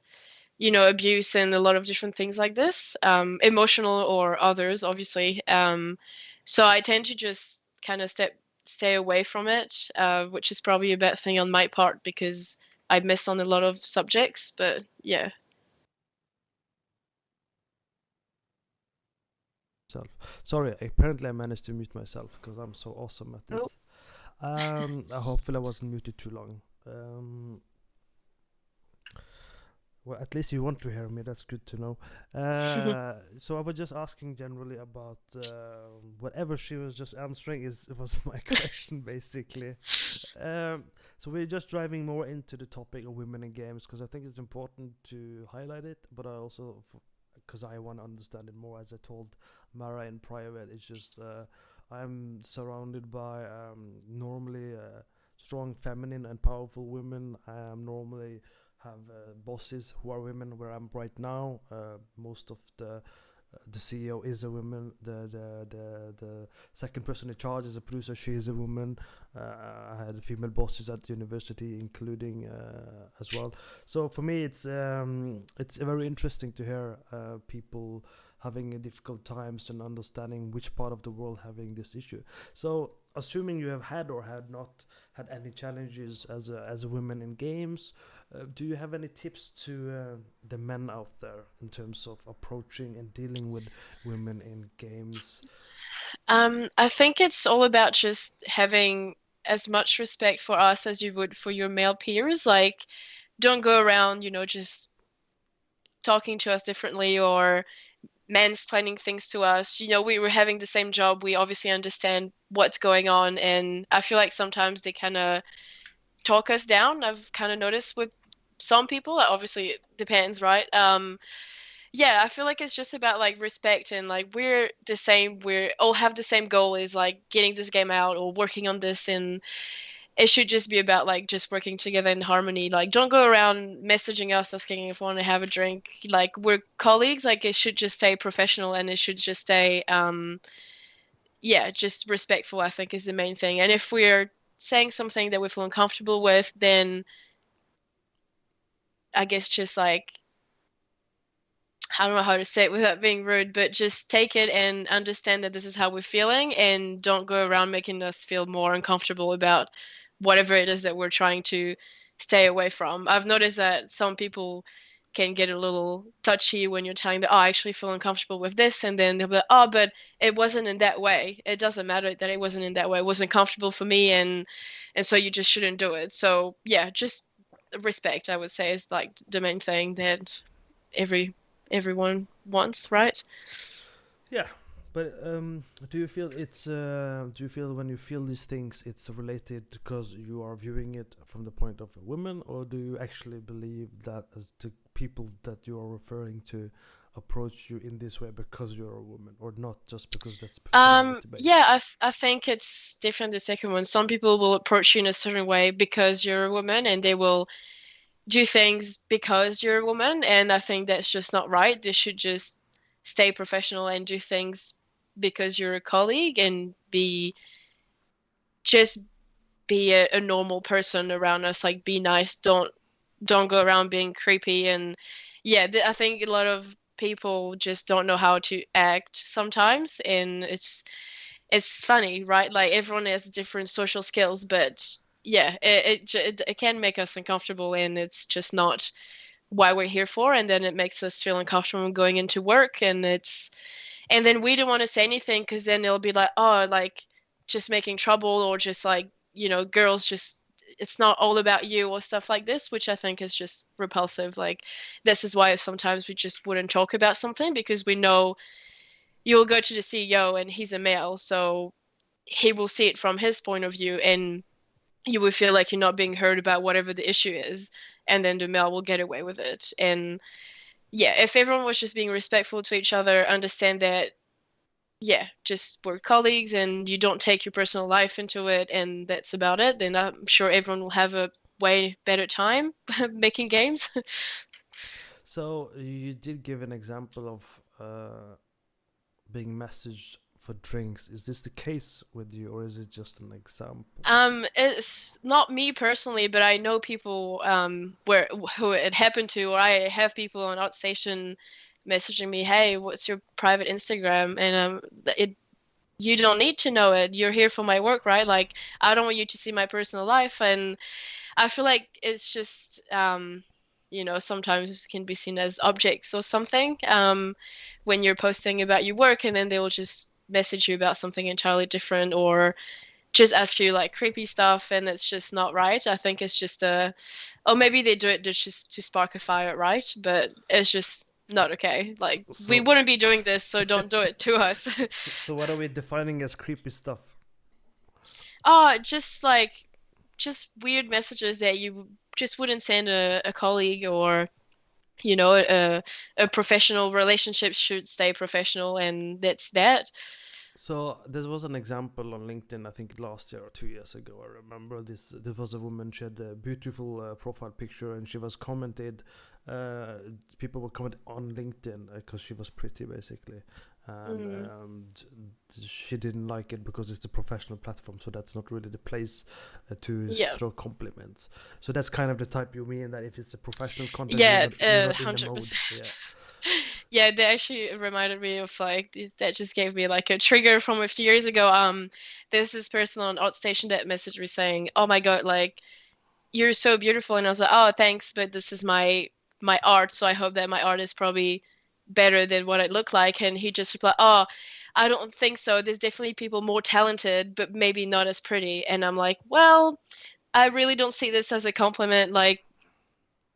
abuse and a lot of different things like this, emotional or others, obviously. So I tend to just kind of stay away from it, which is probably a bad thing on my part because I miss on a lot of subjects. But yeah. self. Sorry, apparently I managed to mute myself because I'm so awesome at this. Oh, Hopefully I wasn't muted too long. Um, Well, at least you want to hear me. That's good to know. So I was just asking generally about whatever she was just answering is was my question basically. Um, so we're just driving more into the topic of women in games because I think it's important to highlight it, but I also because I want to understand it more. As I told Mara in private, it's just I'm surrounded by normally strong, feminine, and powerful women. I am normally have bosses who are women. Where I'm right now, most of the CEO is a woman. The second person in charge is a producer. She is a woman. I had female bosses at university, including as well. So for me, it's very interesting to hear people having difficult times and understanding which part of the world having this issue. So assuming you have had or had not had any challenges as a woman in games, do you have any tips to the men out there in terms of approaching and dealing with women in games? I think it's all about just having as much respect for us as you would for your male peers. Like, don't go around, just talking to us differently or mansplaining things to us. We were having the same job. We obviously understand what's going on, and I feel like sometimes they kind of talk us down. I've kind of noticed with some people. Obviously, it depends, right? Yeah, I feel like it's just about like respect and like we're the same. We all have the same goal is like getting this game out or working on this, and it should just be about like just working together in harmony. Like don't go around messaging us asking if we want to have a drink. Like we're colleagues. Like it should just stay professional and it should just stay yeah, just respectful, I think is the main thing. And if we're saying something that we feel uncomfortable with, then I guess just like I don't know how to say it without being rude, but just take it and understand that this is how we're feeling and don't go around making us feel more uncomfortable about whatever it is that we're trying to stay away from. I've noticed that some people can get a little touchy when you're telling them, oh, I actually feel uncomfortable with this. And then they'll be like, oh, but it wasn't in that way. It doesn't matter that it wasn't in that way. It wasn't comfortable for me. And so you just shouldn't do it. So yeah, just respect, I would say, is like the main thing that every everyone wants, right? Yeah, but do you feel do you feel when you feel these things, it's related because you are viewing it from the point of a woman, or do you actually believe that as the people that you are referring to approach you in this way because you're a woman, or not just because that's personality Yeah, based? I think it's different the second one. Some people will approach you in a certain way because you're a woman and they will do things because you're a woman, and I think that's just not right. They should just stay professional and do things because you're a colleague and just be a normal person around us. Like be nice. Don't go around being creepy and yeah, I think a lot of people just don't know how to act sometimes, and it's funny, right? Like everyone has different social skills, but yeah, it can make us uncomfortable, and it's just not why we're here for. And then it makes us feel uncomfortable going into work, and then we don't want to say anything because then it'll be like, oh, like just making trouble or just like girls just it's not all about you or stuff like this, which I think is just repulsive. Like this is why sometimes we just wouldn't talk about something because we know you'll go to the CEO and he's a male, so he will see it from his point of view, and you will feel like you're not being heard about whatever the issue is, and then the male will get away with it. And yeah, if everyone was just being respectful to each other, understand that, yeah, just we're colleagues and you don't take your personal life into it, and that's about it, then I'm sure everyone will have a way better time making games. So you did give an example of being messaged for drinks. Is this the case with you, or is it just an example? It's not me personally, but I know people where who it happened to, or I have people on Outstation messaging me, "Hey, what's your private Instagram?" And it you don't need to know it. You're here for my work, right? Like I don't want you to see my personal life, and I feel like it's just sometimes can be seen as objects or something when you're posting about your work, and then they will just message you about something entirely different, or just ask you like creepy stuff, and it's just not right. I think it's just or maybe they do it just to spark a fire, right? But it's just not okay. So, Like we so, wouldn't be doing this, so don't do it to us. so what are we defining as creepy stuff? Oh, just like just weird messages that you just wouldn't send a colleague, or a professional relationship should stay professional, and that's that. So there was an example on LinkedIn, I think last year or 2 years ago. I remember this. There was a woman. She had a beautiful profile picture, and she was commented. Uh, People were commenting on LinkedIn because she was pretty, basically, and Mm, she didn't like it because it's a professional platform. So that's not really the place to yeah, throw compliments. So that's kind of the type you mean, that if it's a professional content, yeah, you're not in the mode. 100%. Yeah, that actually reminded me of like that just gave me like a trigger from a few years ago. There's this person on ArtStation that messaged me saying, "Oh my God, like you're so beautiful," and I was like, "Oh, thanks, but this is my art, so I hope that my art is probably better than what it looked like." And he just replied, "Oh, I don't think so. There's definitely people more talented, but maybe not as pretty." And I'm like, "Well, I really don't see this as a compliment. Like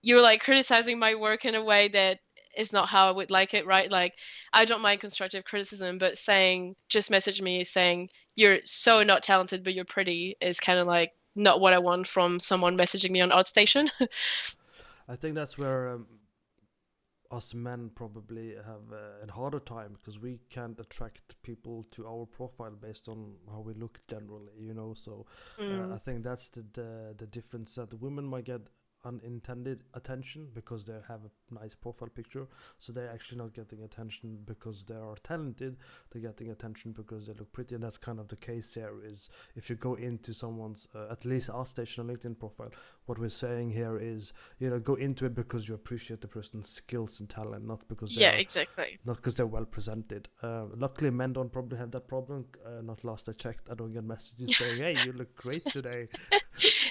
you're like criticizing my work in a way that is not how I would like it, right? Like I don't mind constructive criticism, but saying just message me saying you're so not talented but you're pretty is kind of like not what I want from someone messaging me on ArtStation." I think that's where us men probably have a harder time, because we can't attract people to our profile based on how we look generally, so I Mm, think that's the difference, that the women might get unintended attention because they have a nice profile picture, so they're actually not getting attention because they are talented. They're getting attention because they look pretty, and that's kind of the case here. Is if you go into someone's at least our station LinkedIn profile, what we're saying here is, go into it because you appreciate the person's skills and talent, yeah, exactly. not because they're well presented. Luckily, men don't probably have that problem. Not last I checked, I don't get messages saying, "Hey, you look great today."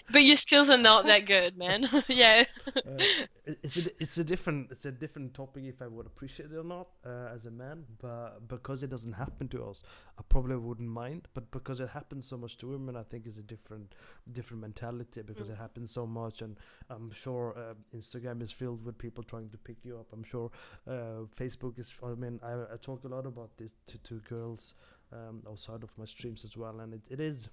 But your skills are not that good, man. Yeah. uh, it's a different topic if I would appreciate it or not, as a man, but because it doesn't happen to us, I probably wouldn't mind. But because it happens so much to women, I think it's a different mentality, because Mm, it happens so much. And I'm sure Instagram is filled with people trying to pick you up. I'm sure Facebook is. I mean, I talk a lot about this to girls outside of my streams as well, and it is.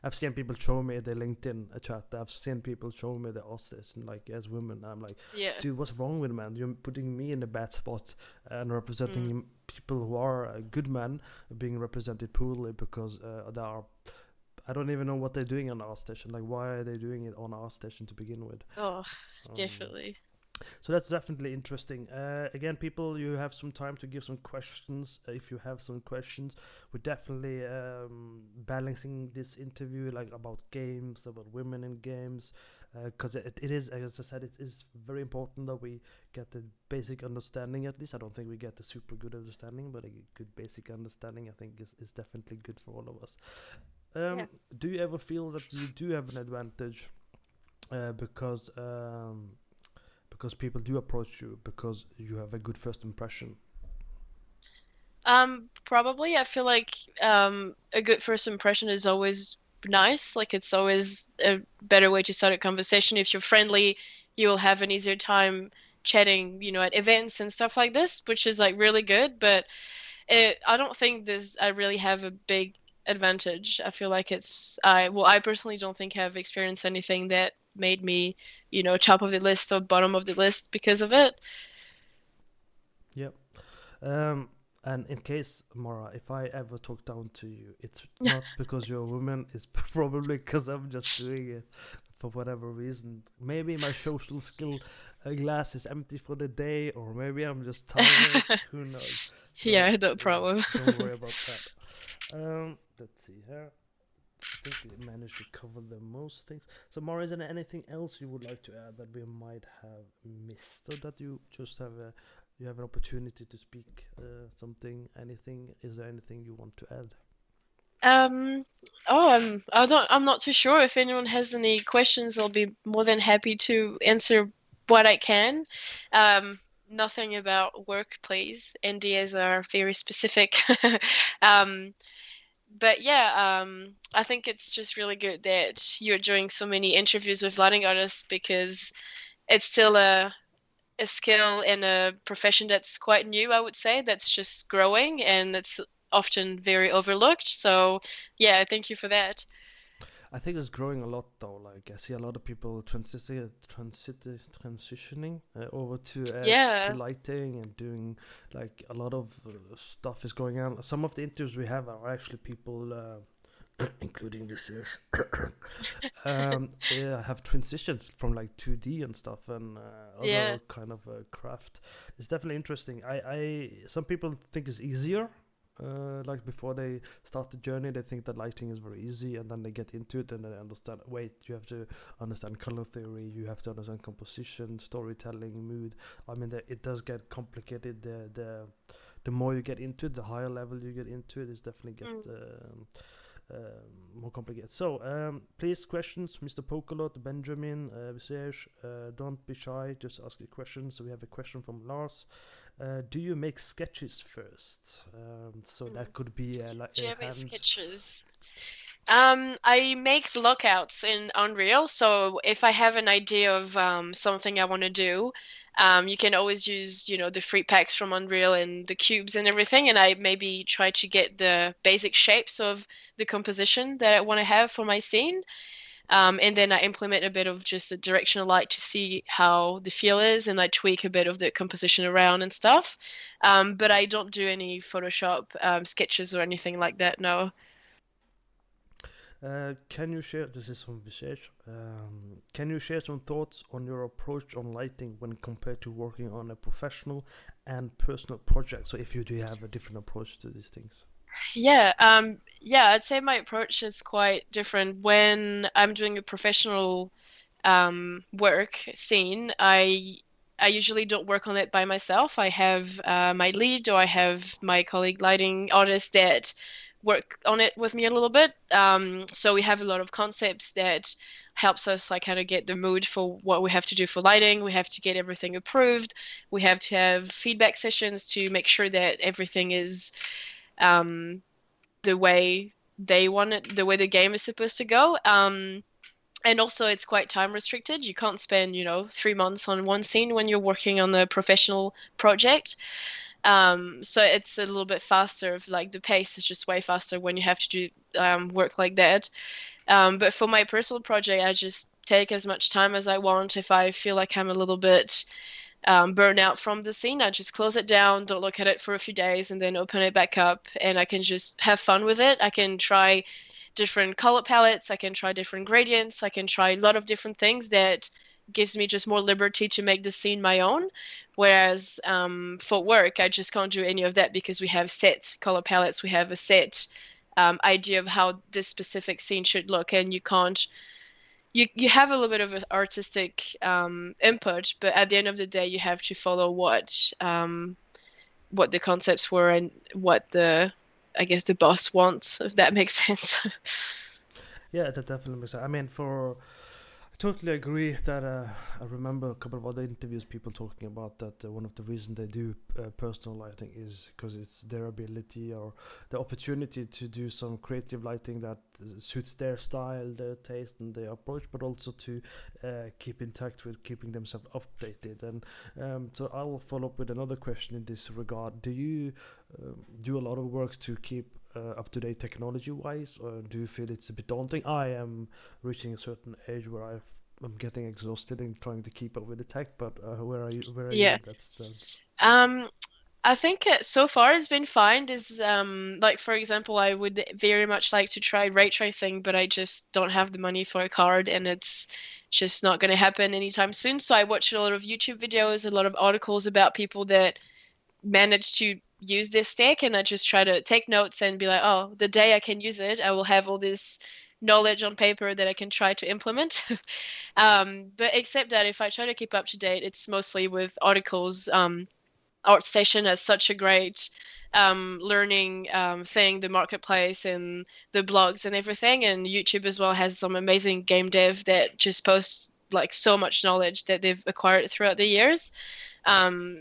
I've seen people show me the LinkedIn chat. I've seen people show me the Osses, and like, as women, I'm like, yeah. dude, what's wrong with man? You're putting me in a bad spot and Mm. representing people who are good men being represented poorly because they are. I don't even know what they're doing on our station. Like, why are they doing it on our station to begin with? Oh, Um, definitely. so that's definitely interesting. Again, people, you have some time to give some questions. If you have some questions, we're definitely balancing this interview, like about games, about women in games, because it is, as I said, it is very important that we get the basic understanding at least. I don't think we get the super good understanding, but a good basic understanding, I think, is definitely good for all of us. Yeah. Do you ever feel that you do have an advantage because people do approach you because you have a good first impression? Probably. I feel like a good first impression is always nice. Like it's always a better way to start a conversation. If you're friendly, you will have an easier time chatting, at events and stuff like this, which is like really good. But I don't think I really have a big advantage. I feel like I personally don't think I've experienced anything that made me, top of the list or bottom of the list because of it. Yep. Um, and in case, Mara, if I ever talk down to you, it's not because you're a woman. It's probably because I'm just doing it for whatever reason. Maybe my social skill glass is empty for the day, or maybe I'm just tired. Who knows? So Yeah, no problem. don't worry about that. Let's see here. I think we managed to cover the most things. So, Mara, is there anything else you would like to add that we might have missed, so that you just have an opportunity to speak something, anything? Is there anything you want to add? Um, oh, I'm not too sure. If anyone has any questions, I'll be more than happy to answer what I can. Um, Nothing about work, please. NDAs are very specific. Um, But yeah, I think it's just really good that you're doing so many interviews with lighting artists because it's still a skill in a profession that's quite new, I would say, that's just growing and it's often very overlooked. So yeah, thank you for that. I think it's growing a lot though. Like I see a lot of people transitioning over to Yeah. lighting and doing like a lot of stuff is going on. Some of the interviews we have are actually people, including this year, yeah, have transitioned from like 2D and stuff and Yeah. other kind of craft. It's definitely interesting. Some people think it's easier. Like before they start the journey, they think that lighting is very easy, and then they get into it and they understand. Wait, you have to understand color theory, you have to understand composition, storytelling, mood. I mean, it does get complicated. The more you get into it, the higher level you get into it, it's definitely get Mm. more complicated. So, please, questions, Mr. Pokolot, Benjamin, Visage, don't be shy, just ask your questions. So, we have a question from Lars. Do you make sketches first? So, Mm. that could be like Java hands. sketches. I make blockouts in Unreal, so if I have an idea of something I want to do, you can always use, the free packs from Unreal and the cubes and everything, and I maybe try to get the basic shapes of the composition that I want to have for my scene. And then I implement a bit of just a directional light to see how the feel is, and I tweak a bit of the composition around and stuff. But I don't do any Photoshop sketches or anything like that, no. Can you share? This is from Visage. Can you share some thoughts on your approach on lighting when compared to working on a professional and personal project? So, if you do have a different approach to these things. Yeah, I'd say my approach is quite different. When I'm doing a professional work scene, I usually don't work on it by myself. I have my lead or I have my colleague lighting artist that work on it with me a little bit. So we have a lot of concepts that helps us like kind of get the mood for what we have to do for lighting. We have to get everything approved. We have to have feedback sessions to make sure that everything is um, the way they want it, the way the game is supposed to go. And also, it's quite time restricted. You can't spend, 3 months on one scene when you're working on a professional project. So it's a little bit faster. Like the pace is just way faster when you have to do work like that. But for my personal project, I just take as much time as I want. If I feel like I'm a little bit burn out from the scene, I just close it down, don't look at it for a few days, and then open it back up, and I can just have fun with it. I can try different color palettes, I can try different gradients, I can try a lot of different things that gives me just more liberty to make the scene my own. Whereas for work, I just can't do any of that because we have set color palettes, we have a set idea of how this specific scene should look, and you can't you have a little bit of artistic input, but at the end of the day, you have to follow what the concepts were and what the I guess the boss wants, if that makes sense. Yeah, that definitely makes sense. I mean, I totally agree that I remember a couple of other interviews, people talking about that one of the reasons they do personal lighting is because it's their ability or the opportunity to do some creative lighting that suits their style, their taste, and their approach, but also to keep in touch with keeping themselves updated. And so I'll follow up with another question in this regard. Do you do a lot of work to keep up to date technology wise, or do you feel it's a bit daunting? I am reaching a certain age where I'm getting exhausted in trying to keep up with the tech, but where are you? Where are you Yeah. in that stance? Um, I think so far it's been fine. Is like for example, I would very much like to try ray tracing, but I just don't have the money for a card, and it's just not going to happen anytime soon. So I watch a lot of YouTube videos, a lot of articles about people that manage to use this tech, and I just try to take notes and be like, oh, the day I can use it, I will have all this knowledge on paper that I can try to implement. But except that if I try to keep up to date, it's mostly with articles. ArtStation has such a great learning thing, the marketplace and the blogs and everything, and YouTube as well has some amazing game dev that just posts like so much knowledge that they've acquired throughout the years.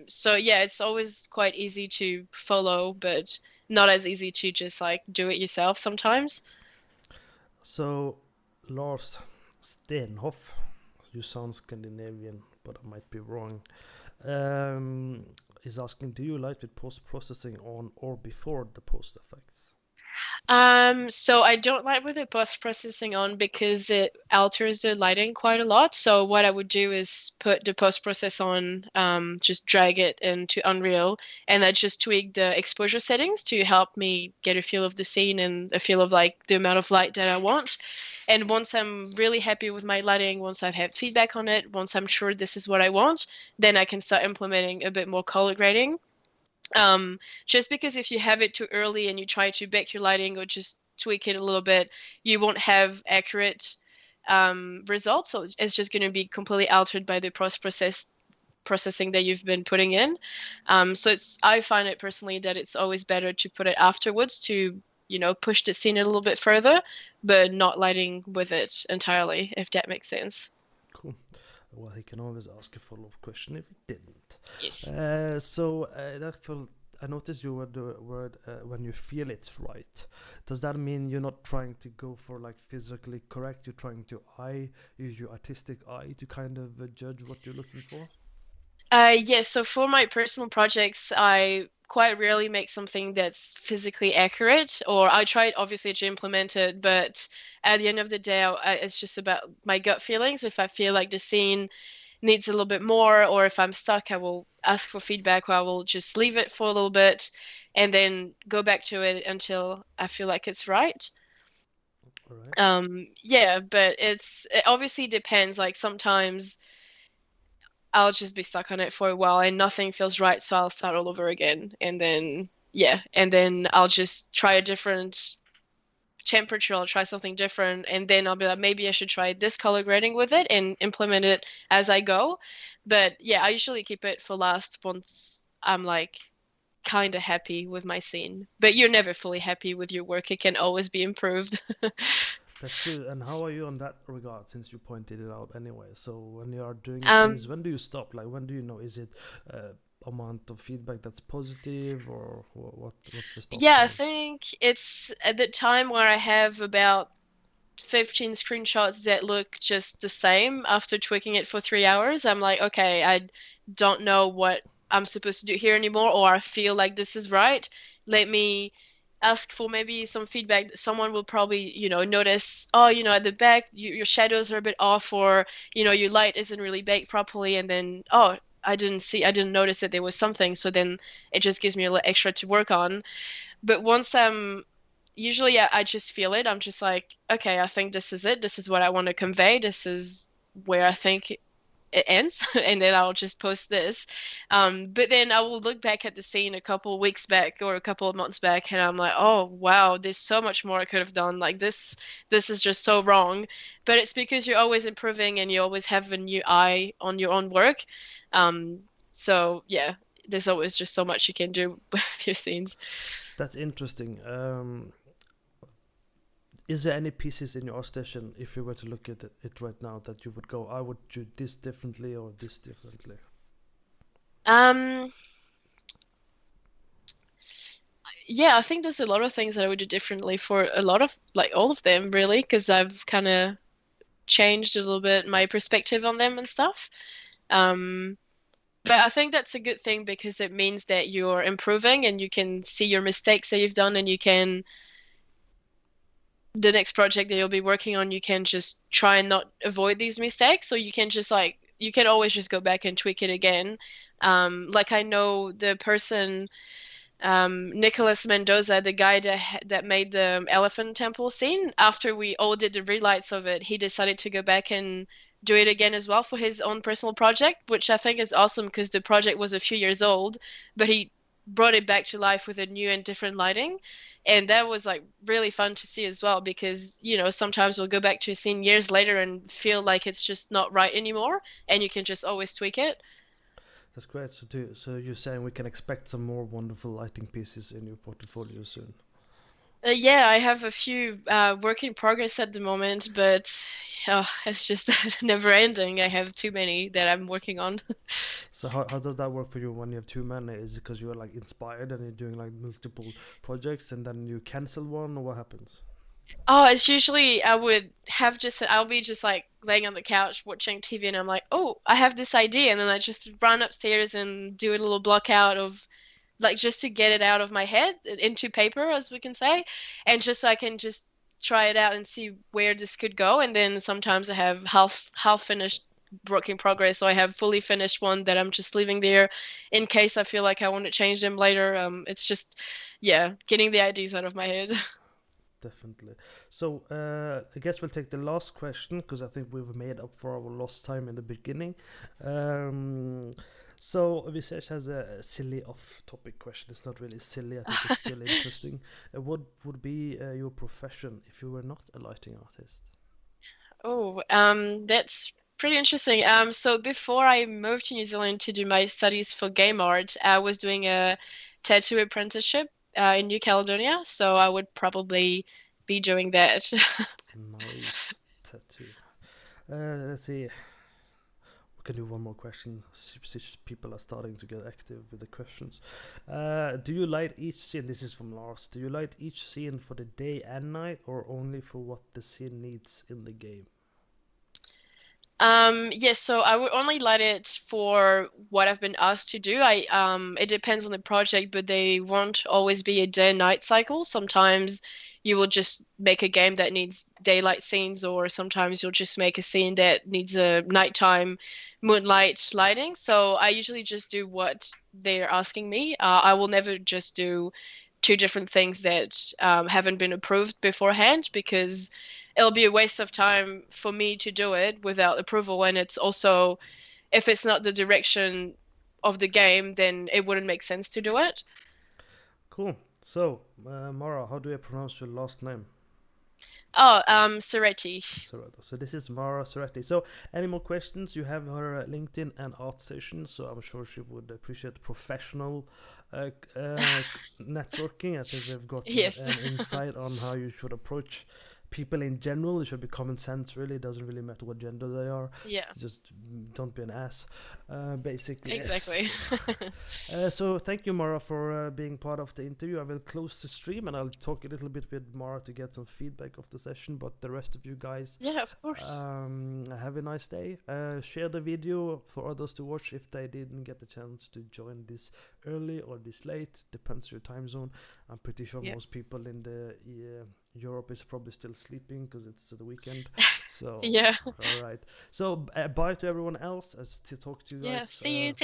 So yeah, it's always quite easy to follow, but not as easy to just like do it yourself sometimes. So, Lars Stenhoff, you sound Scandinavian, but I might be wrong, is asking, do you light with post-processing on or before the post effects? So I don't like with the post processing on because it alters the lighting quite a lot. So what I would do is put the post process on, just drag it into Unreal, and I just tweak the exposure settings to help me get a feel of the scene and a feel of like the amount of light that I want. And once I'm really happy with my lighting, once I've had feedback on it, once I'm sure this is what I want, then I can start implementing a bit more color grading. Just because if you have it too early and you try to bake your lighting or just tweak it a little bit, you won't have accurate results. So it's just going to be completely altered by the processing that you've been putting in. So I find it personally that it's always better to put it afterwards to push the scene a little bit further, but not lighting with it entirely, if that makes sense. Cool. Well, he can always ask a follow-up question if he didn't. Yes. I noticed you were the word when you feel it's right. Does that mean you're not trying to go for like physically correct? You're trying to use your artistic eye to kind of judge what you're looking for? Yes, so for my personal projects, I quite rarely make something that's physically accurate, or I try obviously to implement it, but at the end of the day, it's just about my gut feelings. If I feel like the scene needs a little bit more, or if I'm stuck, I will ask for feedback, or I will just leave it for a little bit and then go back to it until I feel like it's right. All right. Yeah, but it obviously depends. Like sometimes I'll just be stuck on it for a while and nothing feels right, so I'll start all over again. And then, yeah, and then I'll just try a different temperature, I'll try something different, and then I'll be like, maybe I should try this color grading with it and implement it as I go. But yeah, I usually keep it for last once I'm like kind of happy with my scene. But you're never fully happy with your work, it can always be improved. That's true. And how are you on that regard, since you pointed it out anyway? So when you are doing a Um, piece, when do you stop? Like, when do you know? Is it amount of feedback that's positive, or what's the stop yeah, I sign? think it's at the time where I have about 15 screenshots that look just the same after tweaking it for 3 hours. I'm like, okay, I don't know what I'm supposed to do here anymore, or I feel like this is right. Let me ask for maybe some feedback. Someone will probably, notice, oh, at the back, your shadows are a bit off, or, your light isn't really baked properly. And then, oh, I didn't notice that there was something. So then it just gives me a little extra to work on. But once I'm usually I just feel it. I'm just like, okay, I think this is it. This is what I want to convey. This is where I think it ends, and then I'll just post this. But then I will look back at the scene a couple of weeks back or a couple of months back, and I'm like, oh wow, there's so much more I could have done. Like this is just so wrong. But it's because you're always improving and you always have a new eye on your own work. Um, so yeah, there's always just so much you can do with your scenes. That's interesting. Is there any pieces in your art station, if you were to look at it right now, that you would go, I would do this differently or this differently? Um, yeah, I think there's a lot of things that I would do differently for a lot of like all of them really, because I've kind of changed a little bit my perspective on them and stuff. Um, but I think that's a good thing because it means that you're improving and you can see your mistakes that you've done and you can the next project that you'll be working on, you can just try and not avoid these mistakes, or you can just like you can always just go back and tweak it again. Like I know the person Nicholas Mendoza, the guy that made the elephant temple scene, after we all did the relights of it, he decided to go back and do it again as well for his own personal project, which I think is awesome because the project was a few years old, but he brought it back to life with a new and different lighting. And that was like really fun to see as well because, sometimes we'll go back to a scene years later and feel like it's just not right anymore, and you can just always tweak it. That's great. So you're saying we can expect some more wonderful lighting pieces in your portfolio soon? Yeah, I have a few work in progress at the moment, but it's just never ending. I have too many that I'm working on. So how does that work for you when you have too many? Is it because you're like inspired and you're doing like multiple projects and then you cancel one, or what happens? Oh, it's usually I'll be just like laying on the couch watching TV and I'm like, oh, I have this idea. And then I just run upstairs and do a little block out of like just to get it out of my head into paper, as we can say, and just so I can just try it out and see where this could go. And then sometimes I have half finished work in progress, so I have fully finished one that I'm just leaving there in case I feel like I want to change them later. It's just, yeah, getting the ideas out of my head. Definitely. So I guess we'll take the last question because I think we've made up for our lost time in the beginning. Um, so Visesh has a silly off-topic question. It's not really silly. I think it's still interesting. What would be your profession if you were not a lighting artist? Oh, that's pretty interesting. So before I moved to New Zealand to do my studies for game art, I was doing a tattoo apprenticeship in New Caledonia. So I would probably be doing that. Nice tattoo. Let's see. We can do one more question. Since people are starting to get active with the questions. Do you light each scene? This is from Lars. Do you light each scene for the day and night, or only for what the scene needs in the game? Yes, so I would only light it for what I've been asked to do. It depends on the project, but they won't always be a day and night cycle. Sometimes you will just make a game that needs daylight scenes, or sometimes you'll just make a scene that needs a nighttime moonlight lighting. So I usually just do what they're asking me. I will never just do two different things that haven't been approved beforehand because it'll be a waste of time for me to do it without approval. And it's also, if it's not the direction of the game, then it wouldn't make sense to do it. Cool. So, Mara, how do I pronounce your last name? Oh, Cerreti. Cerreti. So this is Mara Cerreti. So any more questions? You have her LinkedIn and art sessions, so I'm sure she would appreciate professional networking. I think we've gotten Yes. an insight on how you should approach people in general. It should be common sense, really. It doesn't really matter what gender they are. Yeah, Just don't be an ass, basically. exactly. So thank you, Mara, for being part of the interview. I will close the stream and I'll talk a little bit with Mara to get some feedback of the session. But the rest of you guys, Yeah, of course. have a nice day. Share the video for others to watch if they didn't get the chance to join this early or this late. Depends your time zone. I'm pretty sure Yeah. most people in the Europe is probably still sleeping because it's the weekend. So Yeah. all right. So bye to everyone else. As to talk to you Yeah. guys. See you.